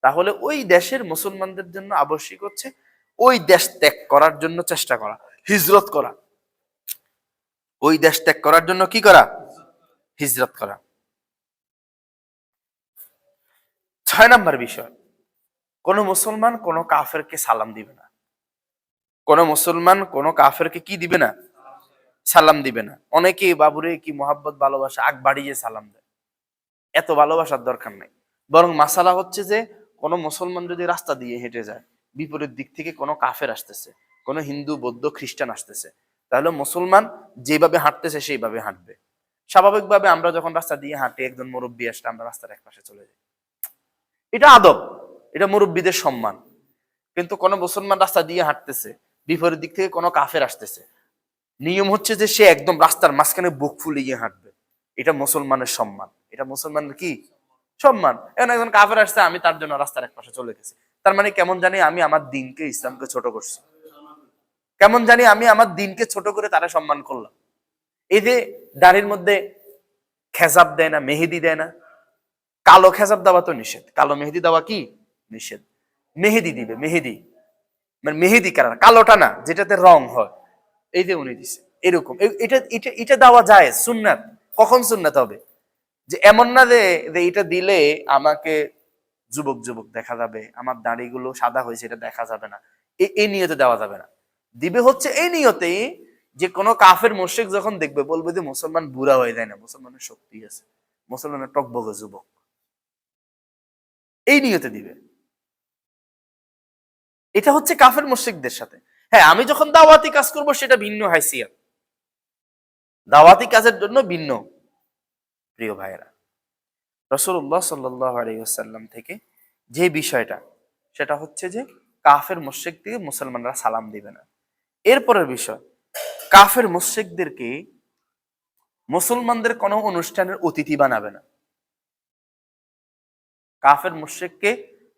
তাহলে ওই দেশের মুসলমানদের জন্য আবশ্যক হচ্ছে ওই দেশ ত্যাগ করার জন্য চেষ্টা করা, হিজরত করা। ওই দেশ ত্যাগ করার জন্য কি করা? হিজরত করা। 6 নম্বর বিষয়, কোন মুসলমান কোন কাফেরকে সালাম দিবে না। কোন মুসলমান কোন কাফেরকে কি দিবে না? সালাম দিবে না। অনেকে বাবুরে কি মোহাব্বত ভালোবাসা আগ বাড়িয়ে সালাম দেয়, এত ভালোবাসার দরকার নাই। বরং মাসালা হচ্ছে যে কোনো মুসলমান যদি রাস্তা দিয়ে হেঁটে যায়, বিপরীত দিক থেকে কোনো কাফের আসতেছে, কোনো হিন্দু বৌদ্ধ খ্রিস্টান আসতেছে, তাহলে মুসলমান যেভাবে হাঁটতেছে সেইভাবে হাঁটবে। স্বাভাবিকভাবে আমরা যখন রাস্তা দিয়ে হাঁটি, একজন মুরব্বী আসলে আমরা রাস্তার এক পাশে চলে যাই, এটা আদব, এটা মুরব্বীদের সম্মান। কিন্তু কোনো মুসলমান রাস্তা দিয়ে হাঁটতেছে, বিপরীত দিক থেকে কোনো কাফের আসতেছে, নিয়ম হচ্ছে যে সে একদম রাস্তার মাঝখানে বুক ফুলিয়ে হাঁটবে। এটা মুসলমানের সম্মান, এটা মুসলমানের কি সম্মান। এখন একজন কাফের আসছে, আমি তার জন্য রাস্তার এক পাশে চলে গেছি, তার মানে কেমন জানি আমি আমার দিনকে, ইসলামকে ছোট করছি, কেমন জানি আমি আমার দিনকে ছোট করে তারা সম্মান করলাম। এই যে দাড়ির মধ্যে খেজাব দেয় না, মেহেদি দেয় না, কালো খেজাব দেওয়া তো নিষেধ, কালো মেহেদি দেওয়া কি নিষেধ। মেহেদি দিবে, মেহেদি মানে মেহেদি কালার, কালোটা না যেটাতে রং হয়, এই যে উনি দিছে এরকম। এটা এটা এটা দেওয়া যায়, সুন্নাত। কখন সুন্নাত হবে? যে এমন না যে এটা দিলে আমাকে যুবক যুবক দেখা যাবে, আমার দাড়িগুলো সাদা হয়েছে এটা দেখা যাবে না, এই নিয়তে দেওয়া যাবে না। দিবে হচ্ছে এই নিয়তে যে কোনো কাফের মুশরিক যখন দেখবে বলবে যে মুসলমান বুড়া হয়ে যায় না, মুসলমানের শক্তি আছে, মুসলমানের টকবগে যুবক, এই নিয়তে দিবে। এটা হচ্ছে কাফের মুশরিকদের সাথে। হ্যাঁ, আমি যখন দাওয়াতি কাজ করব সেটা ভিন্ন হাইসিয়ত, দাওয়াতি কাজের জন্য ভিন্ন। প্রিয় ভাইয়েরা, রাসূলুল্লাহ সাল্লাল্লাহু আলাইহি ওয়াসাল্লাম থেকে যে বিষয়টা, সেটা হচ্ছে যে কাফের মুশরিক থেকে মুসলমানরা সালাম দিবে না। এরপরের বিষয়, কাফের মুশরিকদেরকে মুসলমানদের কোনো অনুষ্ঠানের অতিথি বানাবে না। কাফের মুশরিককে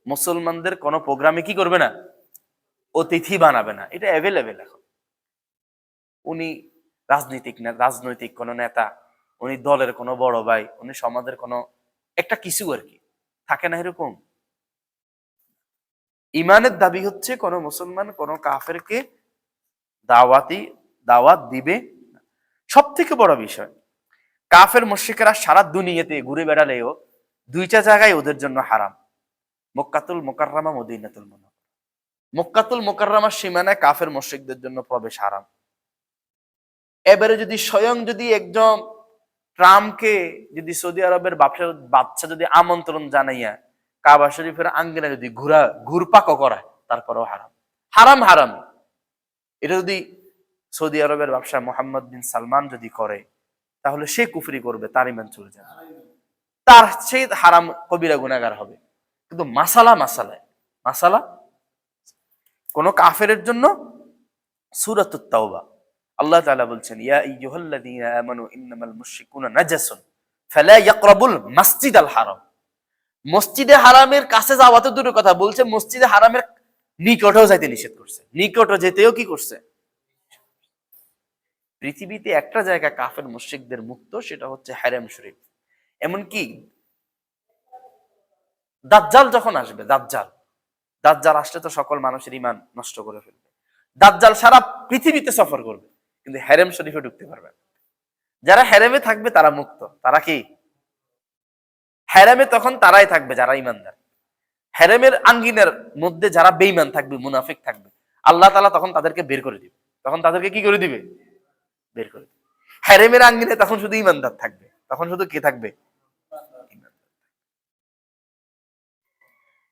মুসলমানদের কোনো প্রোগ্রামে কি করবে না, অতিথি বানাবে না। এটা অ্যাভেলেবেল এখন। উনি রাজনৈতিক কোনো নেতা, উনি দলের কোনো বড় ভাই, উনি সমাজের কোনো একটা কিছু আর কি, থাকে না এরকম। ইমানের দাবি হচ্ছে কোন মুসলমান কোন কাফেরকে দাওয়াত দিবে। সব থেকে বড় বিষয়, কাফের মুশরিকেরা সারা দুনিয়াতে ঘুরে বেড়ালেও দুইটা জায়গায় ওদের জন্য হারাম, মক্কাতুল মুকাররমা, মদিনাতুল মুনাওয়ারা। মক্কাতুল মুকাররমার সীমানায় কাফের মুশরিকদের জন্য প্রবেশ হারাম। এবারে যদি স্বয়ং যদি একজন ট্রাম্পকে যদি সৌদি আরবের বাদশা যদি আমন্ত্রণ জানাইয়া কাবা শরীফের আঙ্গিনা যদি ঘুরপাকও করায়, তারপরেও হারাম, হারাম হারাম। এটা যদি সৌদি আরবের ব্যবসা মোহাম্মদ বিন সালমান যদি করে, তাহলে সে কুফরি করবে, তার ইমান চলে যাবে, তার সেই হারাম কবিরা গুনাহগার হবে। কিন্তু মাসালা কোন কাফের জন্য সূরাতুত তাওবা আল্লাহ তাআলা বলছেন, ইয়া আইয়ুহাল্লাযীনা আমানু ইন্নামাল মুশরিকুনা নাজাসুন ফালা ইয়াকরাবুল মাসজিদাল হারাম। মসজিদে হারামের কাছে যাওয়া তো দূরের কথা, বলছে মসজিদে হারামের নিকটেও যাইতে নিষেধ করছে, নিকটে যেতেও কি করছে। পৃথিবীতে একটা জায়গা কাফের মুশরিকদের মুক্ত, সেটা হচ্ছে হারাম শরীফ। এমনকি দাজ্জাল যখন আসবে, দাজ্জাল আসলে তো সকল মানুষের ঈমান নষ্ট করে ফেলবে। দাজ্জাল সারা পৃথিবীতে সফর করবে, কিন্তু হারাম শরীফে ঢুকতে পারবে না। যারা হারামে থাকবে তারা মুক্ত। তারা কি হারামে তখন তারাই থাকবে যারা ঈমানদার। হারামের আঙ্গিনার মধ্যে যারা বেঈমান থাকবে, মুনাফিক থাকবে, আল্লাহ তাআলা তখন তাদেরকে বের করে দিবে। তখন তাদেরকে কি করে দিবে? বের করে দিবে। হারামের আঙ্গিনায় তখন শুধু ঈমানদার থাকবে, তখন শুধু কে থাকবে?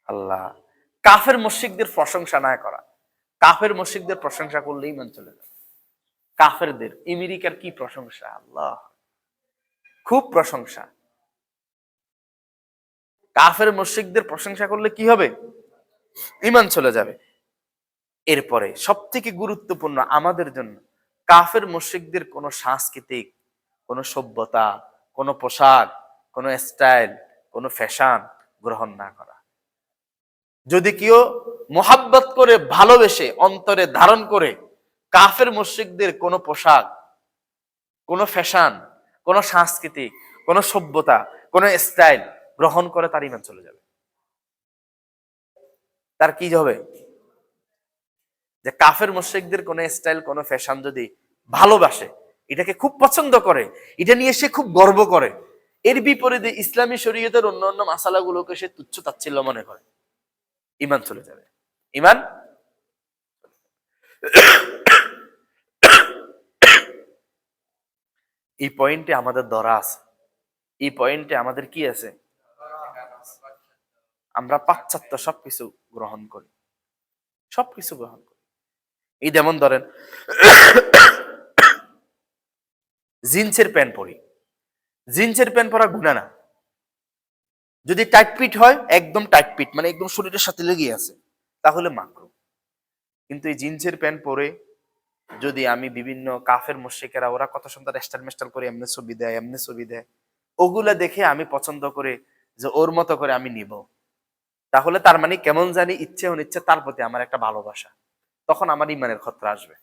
আল্লাহ। কাফের মুশরিকদের প্রশংসা না করা, কাফের মুশরিকদের প্রশংসা করলে ঈমান চলে যাবে। কাফেরদের আমেরিকার কি প্রশংসা, আল্লাহ, খুব প্রশংসা। কাফের মুশরিকদের প্রশংসা করলে কি হবে? ঈমান চলে যাবে। এরপরে সবথেকে গুরুত্বপূর্ণ আমাদের জন্য, কাফের মুশরিকদের কোনো সাংস্কৃতিক, কোনো সভ্যতা, কোনো পোশাক, কোনো স্টাইল, কোনো ফ্যাশন গ্রহণ না করা। যদি কেউ মোহাব্বত করে, ভালোবেসে, অন্তরে ধারণ করে কাফের মুশরিকদের কোনো পোশাক, কোনো ফ্যাশন, কোনো সাংস্কৃতিক, কোনো সভ্যতা, কোনো স্টাইল গ্রহণ করে, তার ঈমান চলে যাবে। তার কি হবে? যে কাফের মুশরিকদের কোনো স্টাইল, কোনো ফ্যাশন যদি ভালোবাসে, এটাকে খুব পছন্দ করে, এটা নিয়ে সে খুব গর্ব করে, এর বিপরীতে ইসলামী শরীয়তের অন্যান্য মাসালাগুলোকে সে তুচ্ছ তাচ্ছিল্য মনে করে, ঈমান চলে যাবে। ঈমান এই পয়েন্টে আমাদের ধরা আছে, এই পয়েন্টে আমাদের কি আছে? আমরা পাশ্চাত্য সবকিছু গ্রহণ করি, সবকিছু গ্রহণ করি। এই যেমন ধরেন জিন্সের প্যান্ট পরি, জিন্সের প্যান্ট পরা গুনাহ না, যদি টাইট ফিট হয়, একদম টাইট ফিট মানে একদম শরীরের সাথে লেগে আছে, তাহলে মাকরু। কিন্তু এই জিন্সের প্যান্ট পরে যদি আমি বিভিন্ন কাফের মুশরিকেরা ওরা কত সুন্দর স্টাইল মেস্টাইল করে এমনি ছবি দেয়, এমনি ছবি দেয়, ওগুলা দেখে আমি পছন্দ করে যে ওর মতো করে আমি নিব, তাহলে তার মানে কেমন জানি ইচ্ছে অনিচ্ছে তার প্রতি আমার একটা ভালোবাসা, তখন আমার ইমানের খতরা আসবে।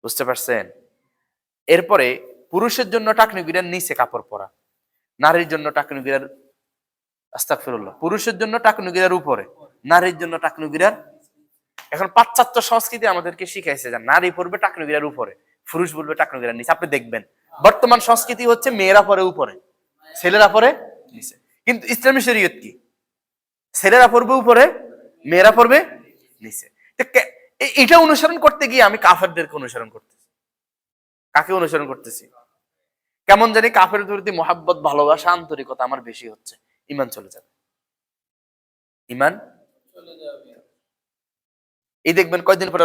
বুঝতে পারছেন? এরপরে পুরুষের জন্য টাকনু গিরার নিচে কাপড় পরা, নারীর জন্য টাকনু গিরার, আস্তাগফিরুল্লাহ, পুরুষের জন্য টাকনু গিরার উপরে, নারীর জন্য টাকনু গিরার। এখন পাশ্চাত্য সংস্কৃতি আমাদেরকে শিখাইছে যে নারী পড়বে টাকনু গিরার উপরে, পুরুষ বলবে টাকনু গিরার নিচে। আপনি দেখবেন বর্তমান সংস্কৃতি হচ্ছে মেয়েরা পরে উপরে, ছেলেরা পরে নিচে। কিন্তু ইসলামী শরীয়ত কি? ছেলেরা পড়বে উপরে, মেয়েরা পড়বে নিচে। এটা অনুসরণ করতে গিয়ে আমি কাফেরদেরকে অনুসরণ করতেছি। কাকে অনুসরণ করতেছি? কেমন জানি কাফের প্রতি মোহাব্বত, ভালোবাসা, আন্তরিকতা আমার বেশি হচ্ছে, ইমান চলে যাবে, ইমান চলে যাবে। এই দেখবেন কয়দিন পরে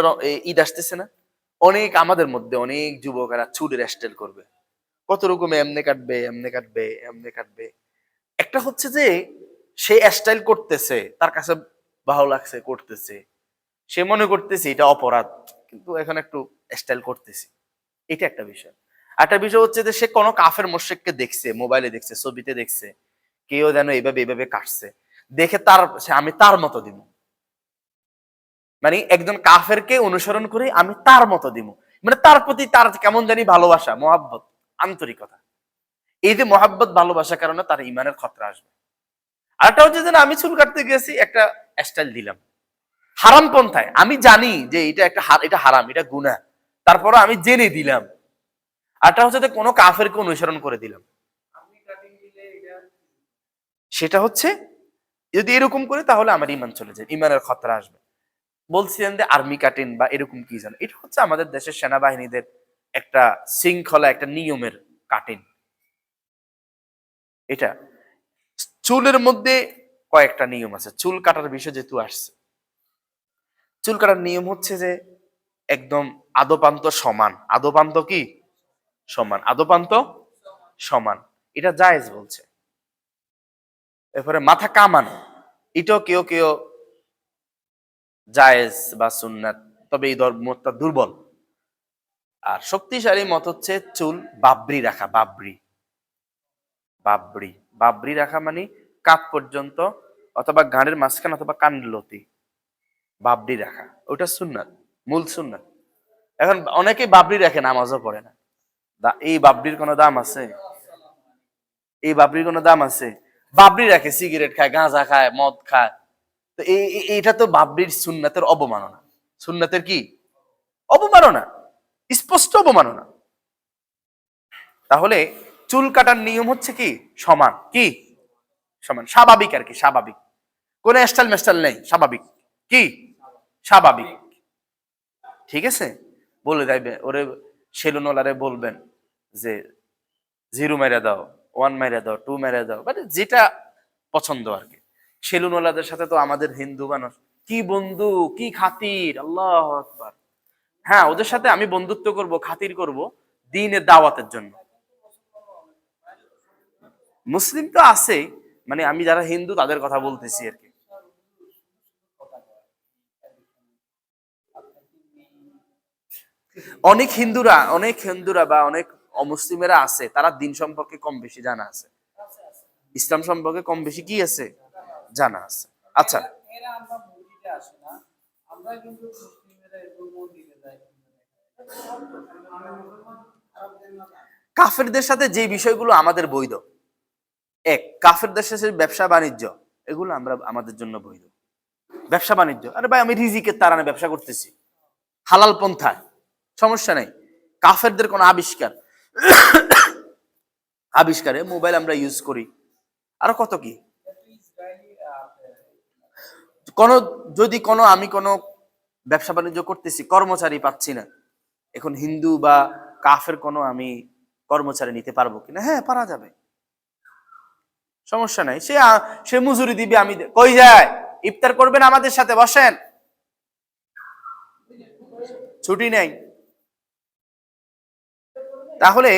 ঈদ আসতেছে না, অনেক আমাদের মধ্যে অনেক যুবকেরা চুলের স্টাইল করবে, কত রকম এমনে কাটবে, এমনে কাটবে, এমনে কাটবে। একটা হচ্ছে যে সে স্টাইল করতেছে, তার কাছে ভালো লাগছে, করতেছে, সে মনে করতেছে এটা অপরাধ, কিন্তু এখন একটু স্টাইল করতেছি, এটা একটা বিষয়। একটা বিষয় হচ্ছে যে সে কোনো কাফের মুশরিককে দেখছে, মোবাইলে দেখছে, ছবিতে দেখছে, কেউ যেন এইভাবে এইভাবে কাটছে, দেখে তার আমি তার মতো দিব, মানে একজন কাফেরকে অনুসরণ করে আমি তার মতো দিব, মানে তার প্রতি তার কেমন জানি ভালোবাসা, মহাব্বত, আন্তরিকতা। এই যে মহাব্বত, ভালোবাসার কারণে তার ইমানের খতরা আসবে। আরেকটা হচ্ছে যে আমি চুল কাটতে গেছি, একটা স্টাইল দিলাম হারাম পন্থায়, আমি জানি যে এটা হারাম, এটা গুনাহ, তারপরে আমি জেনে দিলাম। আরেকটা হচ্ছে যে কোনো কাফেরকে অনুসরণ করে দিলাম, আমি কাটিং দিলে এটা সেটা হচ্ছে যদি এরকম করে তাহলে আমার ইমান চলে যায়, ইমানের খতরা আসবে। বলছিলেন যে আর্মি কাটিং বা এরকম কি জানো, এটা হচ্ছে আমাদের দেশের সেনাবাহিনীদের একটা শৃঙ্খলা, একটা নিয়মের কাটিং। এটা চুলের মধ্যে কয়েকটা নিয়ম আছে, চুল কাটার বিষয় যেহেতু আসছে, চুল কাটার নিয়ম হচ্ছে যে একদম আদপান্ত সমান, আদপান্ত কি সমান, আদপান্ত সমান, এটা জায়েজ বলছে। এরপরে মাথা কামানো, এটাও কেউ কেউ জায়েজ বা সুন্নাত, তবে এই ধর্মটা দুর্বল। আর শক্তিশালী মত হচ্ছে চুল বাবরি রাখা, বাবরি, বাবরি, বাবরি রাখা মানে কাঁধ পর্যন্ত অথবা ঘাড়ের মাঝখানে অথবা কানের লতি বাবরি রাখা, ওটা সুন্নাত, মূল সুন্নাত। এখন অনেকে বাবরি রাখে, নামাজও পড়ে না। এই বাবরির কোনো দাম আছে? এই বাবরির কোনো দাম আছে? বাবরি রাখে, সিগারেট খায়, গাঁজা খায়, মদ খায়, তো এইটা তো বাবরির সুন্নাতের অবমাননা। সুন্নাতের কি অবমাননা? স্পষ্ট অবমাননা। তাহলে চুল কাটার নিয়ম হচ্ছে কি সমান, কি সমান, স্বাভাবিক আর কি, স্বাভাবিক, কোন স্টাইল মেস্টাইল নেই, স্বাভাবিক, কি স্বাভাবিক। ঠিক আছে? বলে যাইবে ওরে, সেলুনওয়ালারে বলবেন যে 0 মেরে দাও, 1 মেরে দাও, 2 মেরে দাও, মানে যেটা পছন্দ আর কি। সেলুনওয়ালাদের সাথে তো আমাদের হিন্দু মানুষ কি বন্ধু, কি খাতির, আল্লাহু আকবার। হ্যাঁ, ওদের সাথে আমি বন্ধুত্ব করব, খাতির করব দ্বীনের দাওয়াতের জন্য। মুসলিম তো আছে, মানে আমি যারা হিন্দু তাদের কথা বলতেছি আর কি। অনেক হিন্দুরা বা অনেক অমুসলিমেরা আছে, তারা দিন সম্পর্কে কম বেশি জানা আছে, ইসলাম সম্পর্কে কম বেশি কি আছে জানা আছে। আচ্ছা, এরা এরা আমরা মসজিদে আসে না, আমরা কিন্তু মুসলিমেরা এরকম মন্দিরে যাই। কাফেরদের সাথে যে বিষয়গুলো আমাদের বৈধ, কাফেরদের সাথে ব্যবসা বাণিজ্য, এগুলো আমরা আমাদের জন্য বৈধ। ব্যবসা বাণিজ্য, আরে ভাই আমি রিজিকের তাড়ানে ব্যবসা করতেছি হালাল পন্থায়, সমস্যা নাই। কাফেরদের কোন আবিষ্কারে মোবাইল আমরা ইউজ করি, আর কত কি, ইসরায়েলি কোন যদি আমি কোনো ব্যবসা বাণিজ্য করতেছি, কর্মচারী পাচ্ছি না, এখন হিন্দু বা কাফের কোনো আমি কর্মচারী নিতে পারবো কিনা? হ্যাঁ, পারা যাবে, সমস্যা নাই, সে মজুরি দিবে, আমি কই যায়, ইফতার করবেন আমাদের সাথে, বসেন, ছুটি নেই। তাহলে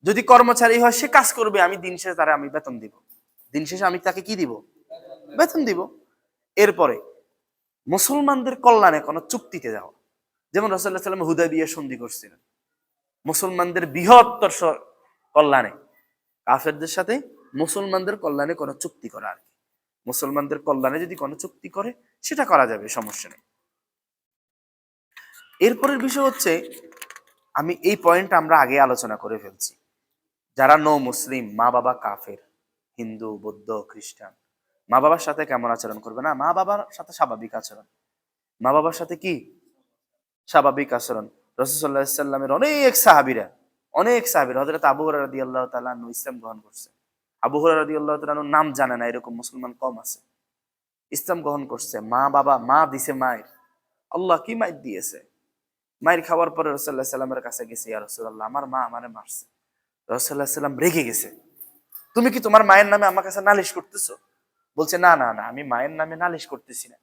যদি কর্মচারী হয়, সে কাজ করবে, আমি দিন শেষে তারা আমি বেতন দিব, দিন শেষে আমি তাকে কি দিব, বেতন দিব। এরপরে মুসলমানদের কল্যাণে কোনো চুক্তিতে যাওয়া, যেমন রাসূলুল্লাহ সাল্লাল্লাহু আলাইহি ওয়াসাল্লাম হুদায়বিয়া সন্ধি করছিলেন মুসলমানদের বৃহত্তর কল্যাণে, কাফেরদের সাথে মুসলমানদের কল্যাণে কোনো চুক্তি করা আর কি। মুসলমানদের কল্যাণে যদি কোনো চুক্তি করে সেটা করা যাবে, সমস্যা নেই। এরপরের বিষয় হচ্ছে, আমি এই পয়েন্টটা আমরা আগে আলোচনা করে ফেলছি, যারা নো মুসলিম, মা বাবা কাফের, হিন্দু, বৌদ্ধ, খ্রিস্টান, মা বাবার সাথে কেমন আচরণ করবে না, মা বাবার সাথে স্বাভাবিক আচরণ, মা বাবার সাথে কি স্বাভাবিক আচরণ। রাসূল সাল্লাল্লাহু আলাইহি ওয়াসাল্লামের অনেক সাহাবীরা হযরত আবু হুরায়রা রাদিয়াল্লাহু তাআলা আনহু ইসলাম গ্রহণ করছে। আবু হুরায়রা রাদিয়াল্লাহু তাআলা আনহু নাম জানে না এরকম মুসলমান কম আছে, ইসলাম গ্রহণ করছে। মা বাবা, মা দিছে মায়ের, আল্লাহ কি মায়ের দিয়েছে। মায়ের খাওয়ার পরে রাসূলুল্লাহ সাল্লাল্লাহু আলাইহি ওয়াসাল্লামের কাছে গেছে, ইয়া রাসূলুল্লাহ, আমার মা আমারে মারছে। রাসূলুল্লাহ সাল্লাল্লাহু আলাইহি ওয়াসাল্লাম রেগে গেছে, তুমি কি তোমার মায়ের নামে আমার কাছে নালিশ করতেছো? বলছে, না না না, আমি মায়ের নামে নালিশ করতেছি না,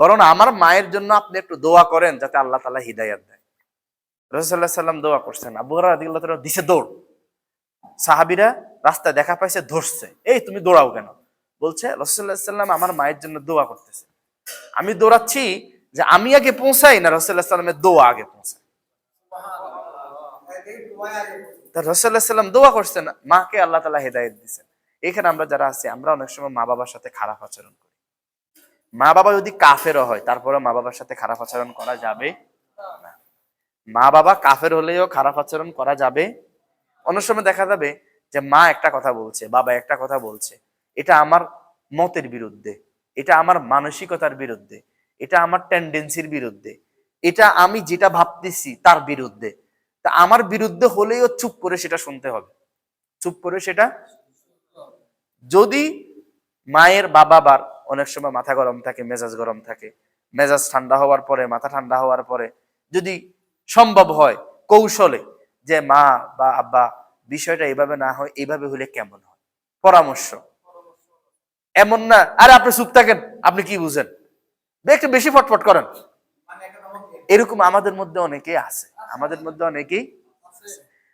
বরং আমার মায়ের জন্য আপনি একটু দোয়া করেন যাতে আল্লাহ তাআলা হিদায়াত দেয়। রাসূলুল্লাহ সাল্লাল্লাহু আলাইহি ওয়াসাল্লাম দোয়া করছেন, আবু হুরায়রা রাদিয়াল্লাহু তাআলা দিছে দৌড়, সাহাবীরা রাস্তায় দেখা পাইছে, ধরছে, এই তুমি দৌড়াও কেন? বলছে, রাসূলুল্লাহ সাল্লাল্লাহু আলাইহি ওয়াসাল্লাম আমার মায়ের জন্য দোয়া করতেছে, আমি দৌড়াচ্ছি যে আমি আগে পৌঁছাই না রাসূলুল্লাহ সাল্লাল্লাহু আলাইহি ওয়াসাল্লামের দোয়া আগে পৌঁছায়। তা রাসূলুল্লাহ সাল্লাল্লাহু আলাইহি ওয়াসাল্লাম দোয়া করছেন, মাকে আল্লাহ তাআলা হেদায়েত দিয়েছেন। এখানে আমরা যারা আছি, আমরা অনেক সময় মা বাবার সাথে খারাপ আচরণ করি। মা বাবা যদি কাফেরও হয়, তারপরে মা বাবার সাথে খারাপ আচরণ করা যাবে না। মা বাবা কাফের হলেও খারাপ আচরণ করা যাবে। অনেক সময় দেখা যাবে যে মা একটা কথা বলছে, বাবা একটা কথা বলছে, এটা আমার মতের বিরুদ্ধে, এটা আমার মানসিকতার বিরুদ্ধে, এটা আমার টেন্ডেন্সির বিরুদ্ধে, এটা আমি যেটা ভাবতেছি তার বিরুদ্ধে। তা আমার বিরুদ্ধে হলেও চুপ করে সেটা শুনতে হবে, চুপ করে সেটা। যদি মায়ের বাবার অনেক সময় মাথা গরম থাকে, মেজাজ গরম থাকে, মেজাজ ঠান্ডা হওয়ার পরে, মাথা ঠান্ডা হওয়ার পরে যদি সম্ভব হয় কৌশলে যে মা বা আব্বা বিষয়টা এভাবে না হয়, এইভাবে হলে কেমন হয়, পরামর্শ, এমন না আরে আপনি চুপ থাকেন, আপনি কি বুঝেন, একটু বেশি ফটফট করেন, এরকম আমাদের মধ্যে অনেকেই আছে, আমাদের মধ্যে অনেকেই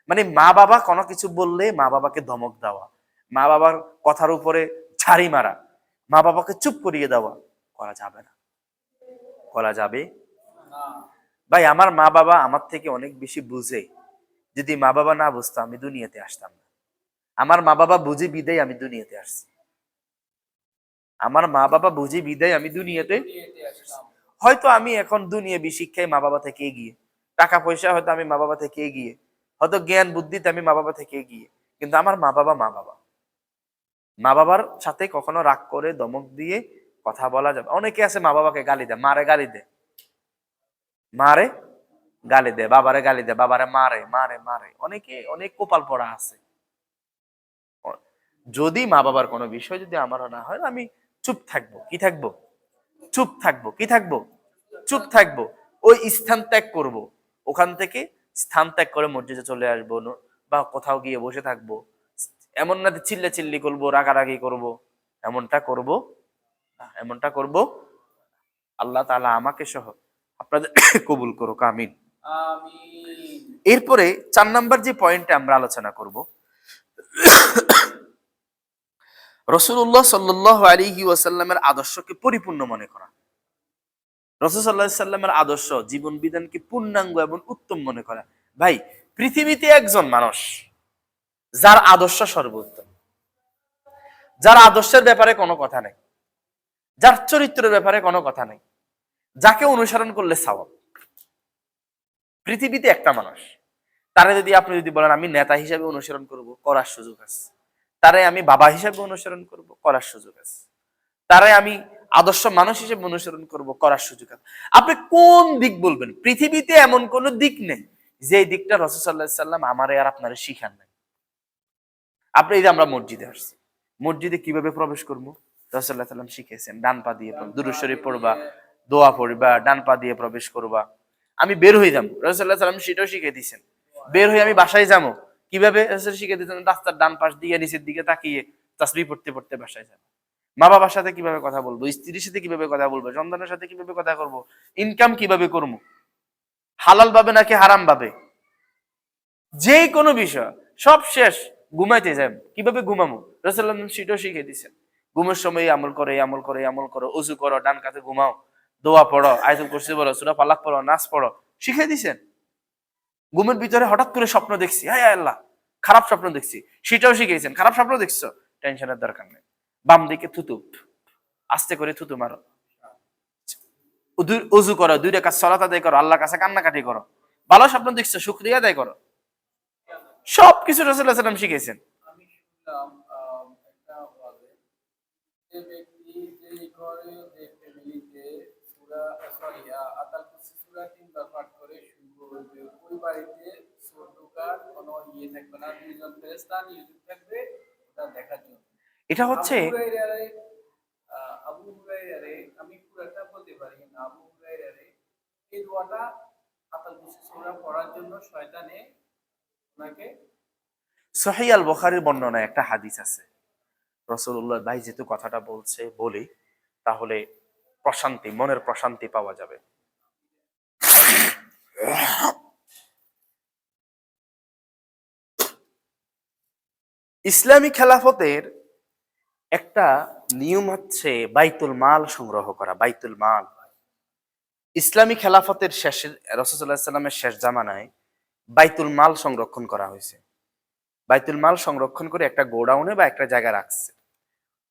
মানে মা বাবা কোনো কিছু বললে মা বাবাকে ধমক দেওয়া, মা বাবার কথার উপরে ছাড়ি মারা, মা বাবাকে চুপ করিয়ে দেওয়া করা যাবে না, করা যাবে। ভাই, আমার মা বাবা আমার থেকে অনেক বেশি বুঝে, যদি মা বাবা না বুঝতো আমি দুনিয়াতে আসতাম না। আমার মা বাবা বুঝে বিদায় আমি দুনিয়াতে আসছি, আমার মা বাবা বুঝে বিদায় আমি দুনিয়াতে। হয়তো আমি এখন দুনিয়াবি শিক্ষায় মা বাবা থেকে এগিয়ে, টাকা পয়সা হয়তো আমি মা বাবা থেকে এগিয়ে, হয়তো জ্ঞান বুদ্ধিতে আমি মা বাবা থেকে এগিয়ে, কিন্তু আমার মা বাবা মা বাবা। মা বাবার সাথে কখনো রাগ করে ধমক দিয়ে কথা বলা যাবে। অনেকে আছে মা বাবাকে গালি দেয়, মারে গালি দেয়, মারে গালি দেয়, বাবারে গালি দেয়, বাবারে মারে মারে মারে, অনেকে অনেক কোপাল পড়া আছে। যদি মা বাবার কোনো বিষয় যদি আমারও না হয়, আমি চুপ থাকবো, কি থাকবো, চুপ থাকবো, কি থাকবো, চুপ থাকবো। ওই স্থান ত্যাগ করব, ওখান থেকে স্থান ত্যাগ করে মসজিদে চলে আসবো বা কোথাও গিয়ে বসে থাকবো। এমন না চিল্লা চিল্লি করবো, রাগারাগি করবো, এমনটা করব না, এমনটা করব। আল্লাহ তাআলা আমাকে সহ আপনাদের কবুল করুক, আমিন। এরপরে 4 নাম্বার যে পয়েন্টে আমরা আলোচনা করব, রাসূলুল্লাহ সাল্লাল্লাহু আলাইহি ওয়াসাল্লামের আদর্শকে পরিপূর্ণ মনে করা। রাসূল সাল্লাল্লাহু আলাইহি ওয়াসাল্লামের আদর্শ, জীবন বিধানকে পূর্ণাঙ্গ এবং উত্তম মনে করা। ভাই, পৃথিবীতে একজন মানুষ যার আদর্শ সর্বোত্তম, যার আদর্শের ব্যাপারে কোনো কথা নেই, যার চরিত্রের ব্যাপারে কোনো কথা নেই, যাকে অনুসরণ করলে সওয়াব, পৃথিবীতে একটা মানুষ। তারে যদি আপনি যদি বলেন আমি নেতা হিসেবে অনুসরণ করব, করার সুযোগ আছে। তারে আমি বাবা হিসেবে অনুসরণ করব, করার সুযোগ আছে। তারে আমি আদর্শ মানুষ হিসেবে অনুসরণ করব, করার সুযোগ আছে। আপনি কোন দিক বলবেন? পৃথিবীতে এমন কোন দিক নেই যে দিকটা রাসূল সাল্লাল্লাহু আলাইহি সাল্লাম আমারে আর আপনারে শিখান নাই। আপনি এই যে আমরা মসজিদে আসছি, মসজিদে কিভাবে প্রবেশ করবো রাসূল সাল্লাল্লাহু আলাইহি সাল্লাম শিখিয়েছেন। ডান পা দিয়ে দুরূদ শরীফ পড়বা, দোয়া পড়বা, ডান পা দিয়ে প্রবেশ করবা। আমি বের হয়ে যাবো, রাসূল সাল্লাল্লাহু আলাইহি সাল্লাম সেটাও শিখিয়ে দিয়েছেন। বের হয়ে আমি বাসায় যাবো, কিভাবে রাসূল শিখিয়ে দিয়েছেন? রাস্তার ডান পাশ দিয়ে নিচের দিকে তাকিয়ে তাসবিহ পড়তে পড়তে বাসায় যাবে। মা বাবার সাথে কিভাবে কথা বলবো, স্ত্রীর সাথে কিভাবে কথা বলবো, সন্তানের সাথে কিভাবে কথা করবো, ইনকাম কিভাবে করবো, হালাল ভাবে নাকি হারাম ভাবে, যে কোনো বিষয় সব শেষ। ঘুমাইতে যাই, কিভাবে ঘুমামো রাসূলুল্লাহ সেটাও শিখিয়ে দিচ্ছেন। ঘুমের সময় আমল করো, এই আমল করো, এই আমল করো, ওযু করো, ডান কাতে ঘুমাও, দোয়া পড়ো, আয়াতুল কুরসি পড়ো, সূরা ফালাক পড়ো, নাস পড়ো, শিখিয়ে দিচ্ছেন। ঘুমের ভিতরে হঠাৎ করে স্বপ্ন দেখছি, হায় আল্লাহ খারাপ স্বপ্ন দেখছি, সেটাও শিখিয়েছেন। খারাপ স্বপ্ন দেখছো, টেনশনের দরকার নেই, বাম দিকে থুতু, আস্তে করে থুতু মারো, ওযু করো, 2 রাকাত সালাত আদায় করো, আল্লাহর কাছে কান্নাকাটি করো, ভালো স্বপ্ন দেখছো শুকরিয়া আদায় করো, সবকিছু রাসূলুল্লাহ সাল্লাল্লাহু আলাইহি ওয়াসাল্লাম শিখিয়েছেন। আমি শুনলাম একটা ওয়াজে, যে ব্যক্তি যে ঘরে যে ফ্যামিলিতে সূরা সরি আতাল কুরসি সূরা 3 বার পাঠ করে শুরু করবে, ওই বাড়িতে চোর ঢোকার কোনো থাকবে না, 2 জন ফেরেশতা নিয়োজিত থাকবে ওটা দেখার জন্য। এটা হচ্ছে আবু হুরায়রারে আমি পুরাটা বলতে পারি না, আবু হুরায়রারে এই দোয়াটা আতাল কুরসি সূরা পড়ার জন্য শয়তানে ওনাকে সহিহ আল বুখারীর বর্ণনায় একটা হাদিস আছে, রাসূলুল্লাহ ভাই যেহেতু কথাটা বলছে বলি, তাহলে প্রশান্তি, মনের প্রশান্তি পাওয়া যাবে। ইসলামী খেলাফতের একটা নিয়ম হচ্ছে বাইতুল মাল সংগ্রহ করা। বাইতুল মাল ইসলামী খেলাফতের শেষে রাসূলুল্লাহ সাল্লাল্লাহু আলাইহি ওয়াসাল্লামের শেষ জামানায় বাইতুল মাল সংরক্ষণ করা হয়েছে। বাইতুল মাল সংরক্ষণ করে একটা গোডাউনে বা একটা জায়গায় রাখছে।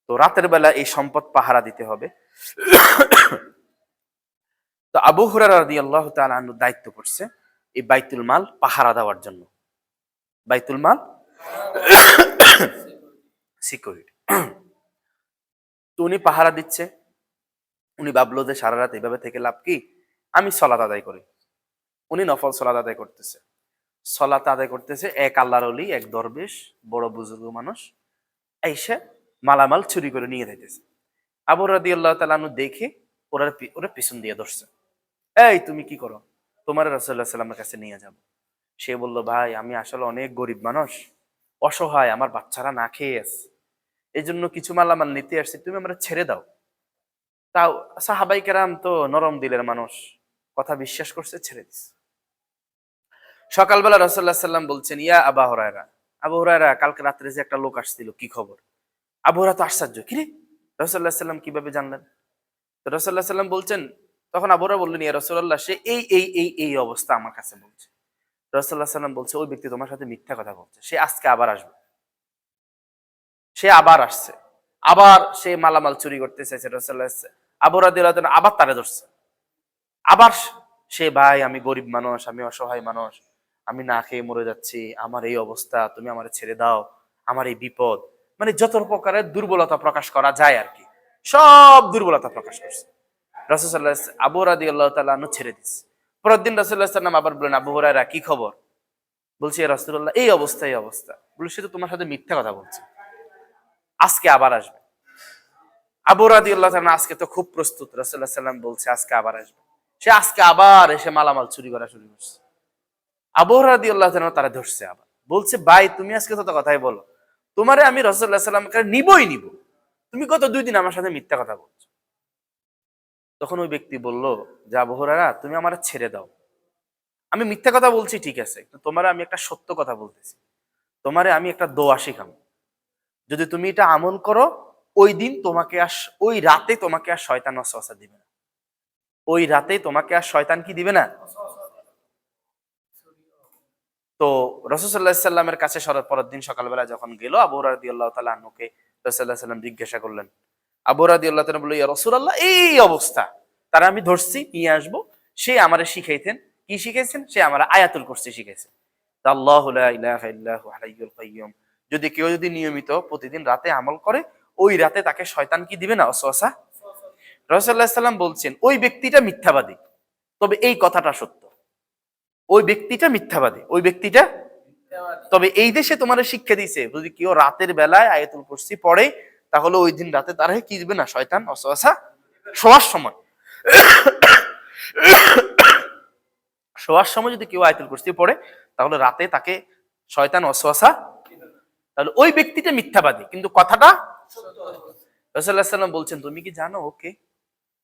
তো রাতের বেলা এই সম্পদ পাহারা দিতে হবে। তো আবু হুরায়রা রাদিয়াল্লাহু তাআলা আনহু দায়িত্ব করছে এই বাইতুল মাল পাহারা দেওয়ার জন্য। বাইতুল মাল সিকিউরিটি। তো উনি পাহারা দিচ্ছে। উনি ভাবলো যে সারা রাত এইভাবে থেকে লাভ কি, আমি সালাত আদায় করি। উনি নফল সালাত আদায় করতেছে। সালাত আদায় করতেছে, এক আল্লাহর ওলি, এক দরবেশ, বড় বুজুর্গ মানুষ আইসা মালামাল চুরি করে নিয়ে যাইতেছে। আবু রাদিয়াল্লাহু তাআলা আনহু দেখে ওরা পিছন দিয়ে ধরছে। এই তুমি কি করো? তোমার রাসূলুল্লাহ সাল্লাল্লাহু আলাইহি ওয়াসাল্লামের কাছে নিয়ে যাব। সে বলল, ভাই আমি আসলে অনেক গরিব মানুষ, অসহায়, আমার বাচ্চারা না খেয়ে আছে, এই জন্য কিছু মালামাল নিতে আসছি, তুমি আমরা ছেড়ে দাও। তাও সাহাবাই কেরাম তো নরম দিলের মানুষ, কথা বিশ্বাস করছে, ছেড়ে দিচ্ছে। সকালবেলা রাসূলুল্লাহ সাল্লাল্লাহু আলাইহি ওয়াসাল্লাম বলছেন, ইয়া আবা হুরায়রা, আবু হুরায়রা, কালকে রাত্রে যে একটা লোক আসছিল, কি খবর? আবু হুরায়রা তো আশ্চর্য, কি রে রাসূলুল্লাহ সাল্লাল্লাহু আলাইহি ওয়াসাল্লাম কিভাবে জানলেন? তো রাসূলুল্লাহ সাল্লাল্লাহু আলাইহি ওয়াসাল্লাম বলছেন, তখন আবু হুরায়রা বললেন, ইয়া রাসূলুল্লাহ, সে এই অবস্থা আমার কাছে বলছে। রাসূলুল্লাহ সাল্লাল্লাহু আলাইহি ওয়াসাল্লাম বলছে, ওই ব্যক্তি তোমার সাথে মিথ্যা কথা বলছে, সে আজকে আবার আসবে। সে আবার আসছে, আবার সে মালামাল চুরি করতে চাইছে। রাসূলুল্লাহ আবু রাদিয়াল্লাহু তাআলা আবার তারে ধরছে। আবার সে, ভাই আমি গরিব মানুষ, আমি অসহায় মানুষ, আমি না খেয়ে মরে যাচ্ছি, আমার এই অবস্থা, তুমি আমারে ছেড়ে দাও, আমার এই বিপদ, মানে যত প্রকারের দুর্বলতা প্রকাশ করা যায় আর কি, সব দুর্বলতা প্রকাশ করছে। রাসূলুল্লাহ আবু রাদিয়াল্লাহু তাআলা আনহু ছেড়ে দিচ্ছে। পরের দিন রাসূলুল্লাহ সাল্লাল্লাহু আলাইহি ওয়াসাল্লাম আবার বললেন, আবু হুরায়রা কি খবর? বলছে, রাসূলুল্লাহ এই অবস্থা, এই অবস্থা। বলে, সে তো তোমার সাথে মিথ্যা কথা বলছে, আজকে আবার আসবে। আবু রাদিয়াল্লাহু তাআলা আজকে তো খুব প্রস্তুত, রাসূলুল্লাহ সাল্লাল্লাহু আলাইহি ওয়াসাল্লাম বলছে আজকে আবার আসবে। সে আজকে আবার এসে মালামাল চুরি করা শুরু করছে। আবু রাদিয়াল্লাহু তাআলা তারা ধরছে, আবার বলছে, ভাই তুমি আজকে তো কথাই বলো, তোমারে আমি রাসূলুল্লাহ সাল্লাল্লাহু আলাইহি ওয়াসাল্লামকে নিবই নিব, তুমি গত 2 দিন আমার সাথে মিথ্যা কথা বলছো। তখন ওই ব্যক্তি বলল যে, আবু হুরায়রা, তুমি আমারে ছেড়ে দাও, আমি মিথ্যা কথা বলছি ঠিক আছে, কিন্তু তোমারে আমি একটা সত্য কথা বলতেছি, তোমারে আমি একটা দোয়া শিখাবো, যদি তুমি এটা আমল করো, ওই দিন তোমাকে আর, ওই রাতে তোমাকে আর শয়তান ওয়াসওয়াসা দিবে না। ওই রাতে তোমাকে আর শয়তান কি দিবে না। তো রাসূল সাল্লাল্লাহু আলাইহি ওয়াসাল্লামের কাছে পরের দিন সকালবেলা যখন গেল, আবু রাদিয়াল্লাহু তাআলা আনহুকে রাসূল সাল্লাল্লাহু আলাইহি ওয়াসাল্লাম জিজ্ঞাসা করলেন। আবু রাদিয়াল্লাহু তাআলা বলল, ইয়া রাসূলুল্লাহ, এই অবস্থা, তারা আমি ধরছি, নিয়ে আসবো, সে আমারে শিখাইতেন, কি শিখাইছেন? সে আমারে আয়াতুল কুরসি শিখাইছে, আল্লাহু লা ইলাহা ইল্লাহু হাইয়ুল কাইয়্যুম। যদি কেউ নিয়মিত প্রতিদিন রাতে আমল করে, ওই রাতে তাকে শয়তান কি দিবে না, ওয়াসওয়াসা। রাসূল সাল্লাল্লাহু আলাইহি ওয়াসাল্লাম বলছেন, ওই ব্যক্তিটা মিথ্যাবাদী, তবে এই কথাটা সত্য। ওই ব্যক্তিটা মিথ্যাবাদী, ওই ব্যক্তিটা, তবে এই দেশে তোমার শিক্ষা দিয়েছে, যদি কেউ রাতের বেলায় আয়াতুল কুরসি পড়ে, তাহলে ওই দিন রাতে তারা কি দিবে না, শয়তান ওয়াসওয়াসা। শোয়ার সময়, শোয়ার সময় যদি কেউ আয়াতুল কুরসি পড়ে, তাহলে রাতে তাকে শয়তান ওয়াসওয়াসা তাহলে ওই ব্যক্তিটা মিথ্যাবাদী, কিন্তু কথাটা রাসূলুল্লাহ সাল্লাল্লাহু আলাইহি ওয়াসাল্লাম বলছেন তুমি কি জানো ওকে?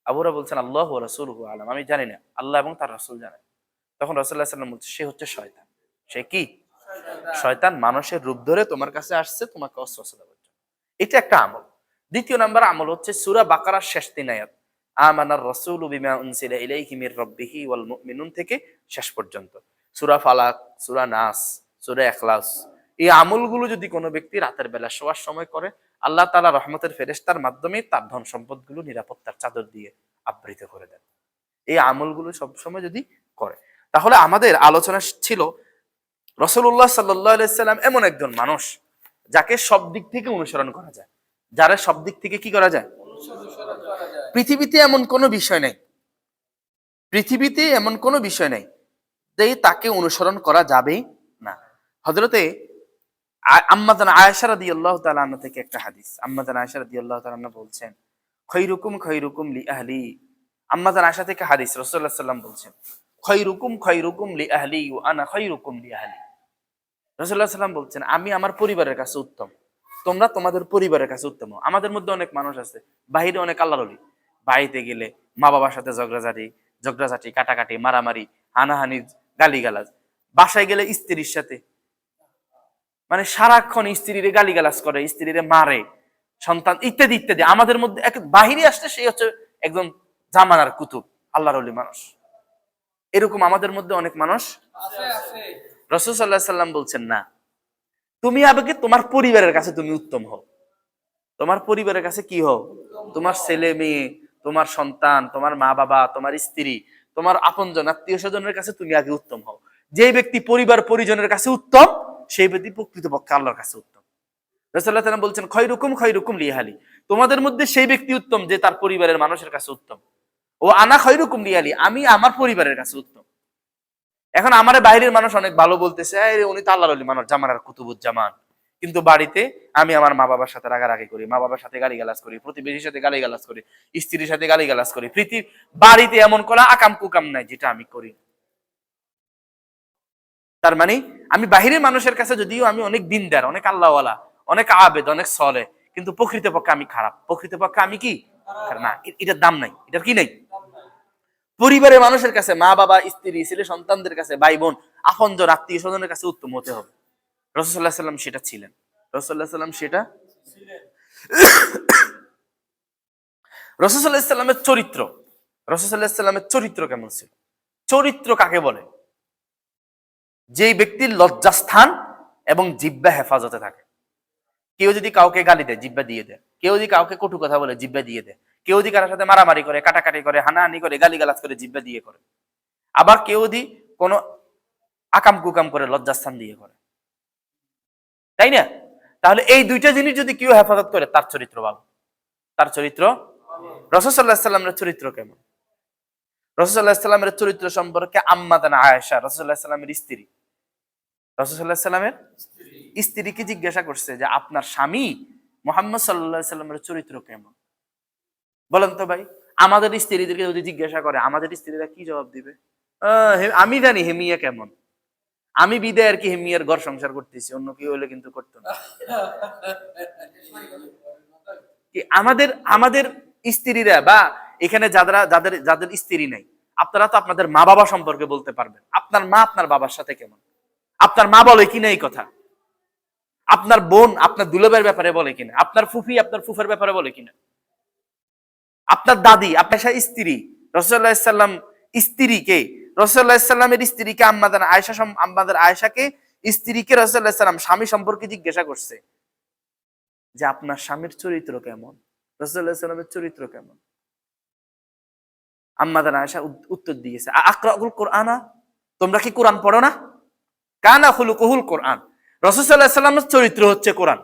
আবুরা বলছেন আল্লাহ ওয়া রাসূলুহু আলাম, আমি জানি না, আল্লাহ এবং তার রাসূল জানেন। তখন রাসূলুল্লাহ সাল্লাল্লাহু আলাইহি ওয়াসাল্লাম বলছে সে হচ্ছে শয়তান। সে কি? শয়তান মানুষের রূপ ধরে তোমার কাছে আসছে তোমাকে অস্ত্র দেওয়ার জন্য। এটা একটা আমল। দ্বিতীয় নাম্বার আমল হচ্ছে সূরা বাকারার শেষ ৩ আয়াত, আমানার রাসূলু বিমা উনজিলা ইলাইহি মির রাব্বিহি ওয়াল মুমিনুন থেকে শেষ পর্যন্ত, সূরা ফালাক, সূরা নাস, সূরা ইখলাস, এই আমলগুলো যদি কোনো ব্যক্তি রাতের বেলা শোয়ার সময় করে, আল্লাহ তাআলা রহমতের ফেরেশতার মাধ্যমে তার ধন সম্পদগুলো নিরাপত্তার চাদর দিয়ে আবৃত করে দেন। এই আমলগুলো সবসময় যদি করে, তাহলে আমাদের আলোচনা ছিল রাসূলুল্লাহ সাল্লাল্লাহু আলাইহি সাল্লাম এমন একজন মানুষ যাকে সব দিক থেকে অনুসরণ করা যায়, যারা সব দিক থেকে কি করা যায়। পৃথিবীতে এমন কোনো বিষয় নেই, পৃথিবীতে এমন কোনো বিষয় নেই যে তাকে অনুসরণ করা যাবে না। হযরতে আম্মাজান আয়েশা রাদিয়াল্লাহু তাআলা আনহা থেকে একটা হাদিস, আম্মাজান আয়েশা রাদিয়াল্লাহু তাআলা আনহা বলছেন খৈরুকুম খৈরুকুম লি আহলি। আম্মাজান আয়েশা থেকে হাদিস, রাসূলুল্লাহ সাল্লাল্লাহু আলাইহি ওয়াসাল্লাম বলছেন খৈরুকুম খৈরুকুম লি আহলি ওয়া আনা খৈরুকুম লি আহলি। রাসূলুল্লাহ সাল্লাল্লাহু আলাইহি ওয়াসাল্লাম বলছেন আমি আমার পরিবারের কাছে উত্তম, তোমরা তোমাদের পরিবারের কাছে উত্তম। আমাদের মধ্যে অনেক মানুষ আছে, বাহিরে অনেক আল্লাহর ওলি, বাড়িতে গেলে মা বাবার সাথে ঝগড়াঝাটি কাটাকাটি মারামারি হানাহানি গালিগালাজ, বাসায় গেলে স্ত্রীর সাথে মানে সারাক্ষণ স্ত্রীর গালিগালাজ করে, স্ত্রীর মারে, সন্তান ইত্যাদি ইত্যাদি। আমাদের মধ্যে এক বাহিরে আসলে সেই হচ্ছে একদম জামানার কুতুব আল্লাহর ওলি মানুষ। এরকম আমাদের মধ্যে অনেক মানুষ আছে। রাসূল সাল্লাল্লাহু আলাইহি ওয়াসাল্লাম বলছেন না, তুমি আগে তোমার পরিবারের কাছে তুমি উত্তম হও। তোমার পরিবারের কাছে কি হও? তোমার ছেলে মেয়ে, তোমার সন্তান, তোমার মা বাবা, তোমার স্ত্রী, তোমার আপনজন আত্মীয় স্বজনের কাছে তুমি আগে উত্তম হও। যে ব্যক্তি পরিবার পরিজনের কাছে উত্তম, সেই ব্যক্তি প্রকৃতপক্ষে আল্লাহর কাছে উত্তম। রাসূলুল্লাহ সাল্লাল্লাহু আলাইহি ওয়াসাল্লাম বলছেন খৈরুকুম খৈরুকুম লিআহলি, তোমাদের মধ্যে সেই ব্যক্তি উত্তম যে তার পরিবারের মানুষের কাছে উত্তম। ও আনা খৈরুকুম লিআহলি, আমি আমার পরিবারের কাছে উত্তম। এখন আমার বাইরের মানুষ অনেক ভালো বলতেছে, উনি তো আল্লাহর ওলি মানুষ, জামানার কুতুবুজ্জামান, কিন্তু বাড়িতে আমি আমার মা বাবার সাথে রাগারাগি করি, মা বাবার সাথে গালিগালাজ করি, প্রতিবেশীর সাথে গালিগালাজ করি, স্ত্রীর সাথে গালিগালাজ করি, বাড়িতে এমন কোনো আকাম কুকাম নাই যেটা আমি করি। তার মানে আমি বাহিরের মানুষের কাছে যদিও আমি অনেক দিনদার, অনেক আল্লাহওয়ালা, অনেক আবেদ, অনেক সলে, কিন্তু প্রকৃতপক্ষে আমি খারাপ। প্রকৃতপক্ষে আমি কি না, এটার দাম নাই, এটার কি নাই। পরিবারের মানুষের কাছে, মা বাবা, স্ত্রী, ছেলে সন্তানদের কাছে, ভাই বোন, আপনজন আত্মীয় স্বজনের কাছে উত্তম হতে হবে। রাসূলুল্লাহ সাল্লাল্লাহু আলাইহি ওয়াসাল্লাম সেটা ছিলেন। রাসূলুল্লাহ সাল্লাল্লাহু আলাইহি ওয়াসাল্লাম সেটা রাসূল সাল্লাল্লাহু আলাইহি ওয়াসাল্লামের চরিত্র, রাসূল সাল্লাল্লাহু আলাইহি ওয়াসাল্লামের চরিত্র কেমন ছিল? চরিত্র কাকে বলে? যেই ব্যক্তির লজ্জাস্থান এবং জিহ্বা হেফাজতে থাকে। কেউ যদি কাউকে গালি দেয়, জিহ্বা দিয়ে দেয়। কেউ যদি কাউকে কটু কথা বলে, জিহ্বা দিয়ে দেয়। কেউ যদি কারোর সাথে মারামারি করে, কাটাকাটি করে, হানাহানি করে, গালিগালাজ করে, জিহ্বা দিয়ে করে। আবার কেউ যদি কোনো আকাম কুকাম করে, লজ্জাস্থান দিয়ে করে, তাই না? তাহলে এই দুইটা জিনিস যদি কেউ হেফাজত করে, তার চরিত্র ভালো। তার চরিত্র, রাসূল সাল্লাল্লাহু আলাইহি ওয়াসাল্লামের চরিত্র কেমন? রাসূল সাল্লাল্লাহু আলাইহি ওয়াসাল্লামের চরিত্র সম্পর্কে আম্মাদান আয়েশা, রাসূল সাল্লাল্লাহু আলাইহি ওয়াসাল্লামের স্ত্রী, রাসূল সাল্লাল্লাহু আলাইহি ওয়াসাল্লামের স্ত্রীকে জিজ্ঞাসা করছে যে আপনার স্বামী মুহাম্মদ সাল্লাল্লাহু আলাইহি ওয়াসাল্লামের চরিত্র কেমন? বলেন তো ভাই, আমাদের স্ত্রীদেরকে যদি জিজ্ঞাসা করে, আমাদের স্ত্রীরা কি জবাব দিবে? আমি জানি হেমিয়া কেমন, আমি বিদায় আর কি হেমিয়ার ঘর সংসার করতেছি, অন্য কেউ হলে কিন্তু করতো না। আমাদের আমাদের স্ত্রীরা বা এখানে যাদের স্ত্রী নাই, আপনারা তো আপনাদের মা বাবা সম্পর্কে বলতে পারবেন। আপনার মা আপনার বাবার সাথে কেমন? আপনার মা বলে কিনা এই কথা? আপনার বোন আপনার দুলাভাইয়ের ব্যাপারে বলে কিনা? আপনার ফুফি আপনার ফুফের ব্যাপারে বলে কিনা? আপনার দাদি আপনার স্ত্রী, রাসূলুল্লাহ সাল্লাল্লাহু আলাইহি ওয়াসাল্লাম স্ত্রীকে, রাসূলুল্লাহ সাল্লাল্লাহু আলাইহি ওয়াসাল্লামের স্ত্রীকে আমাদের আয়েশাকে স্ত্রীকে রাসূলুল্লাহ সাল্লাল্লাহু আলাইহি ওয়াসাল্লাম স্বামী সম্পর্কে জিজ্ঞাসা করছে যে আপনার স্বামীর চরিত্র কেমন, রাসূলুল্লাহ সাল্লাল্লাহু আলাইহি ওয়াসাল্লামের চরিত্র কেমন? আম্মাদান আয়েশা উত্তর দিয়েছে আকরাউল কোরআনা, তোমরা কি কোরআন পড়ো না? কানা খুলুকুহুল কোরআন, রাসূল সাল্লাল্লাহু আলাইহি ওয়াসাল্লামের চরিত্র হচ্ছে কোরআন।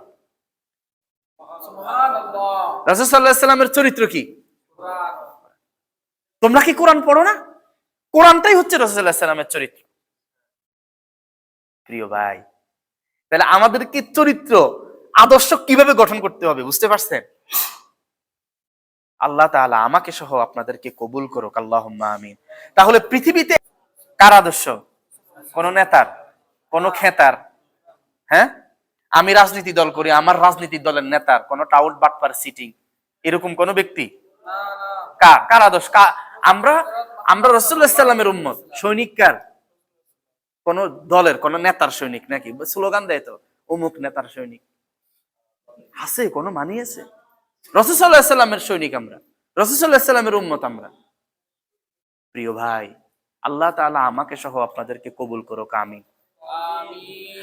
সুবহানাল্লাহ। রাসূল সাল্লাল্লাহু আলাইহি ওয়াসাল্লামের চরিত্র কি? কোরআন। তোমরা কি কোরআন পড়ো না? কোরআনটাই হচ্ছে রাসূল সাল্লাল্লাহু আলাইহি ওয়াসাল্লামের চরিত্র। প্রিয় ভাই, তাহলে আমাদেরকে চরিত্র আদর্শ কিভাবে গঠন করতে হবে বুঝতে পারছেন? আল্লাহ তাআলা আমাকে সহ আপনাদেরকে কবুল করুক, আল্লাহুম্মা আমিন। তাহলে পৃথিবীতে কার আদর্শ? কোন নেতার, কোন খেতার, হ্যাঁ, আমি রাজনীতি দল করি, আমার রাজনীতি দলের নেতার কোন টাউট বাটপার সিটিং, এরকম কোন ব্যক্তি না না কার আদর্শ আমরা আমরা রাসূলুল্লাহ সাল্লাল্লাহু আলাইহি ওয়াসাল্লামের উম্মত। সৈনিক কার? কোন দলের কোন নেতার সৈনিক নাকি? স্লোগান দেয় তো অমুক নেতার সৈনিক, আছে কোন মানি আছে? রাসূল সাল্লাল্লাহু আলাইহি ওয়াসাল্লামের সৈনিক আমরা, রাসূল সাল্লাল্লাহু আলাইহি ওয়াসাল্লামের উম্মত আমরা। প্রিয় ভাই, আল্লাহ তাআলা আমাকে সহ আপনাদেরকে কবুল করুক, আমিন। আমিন।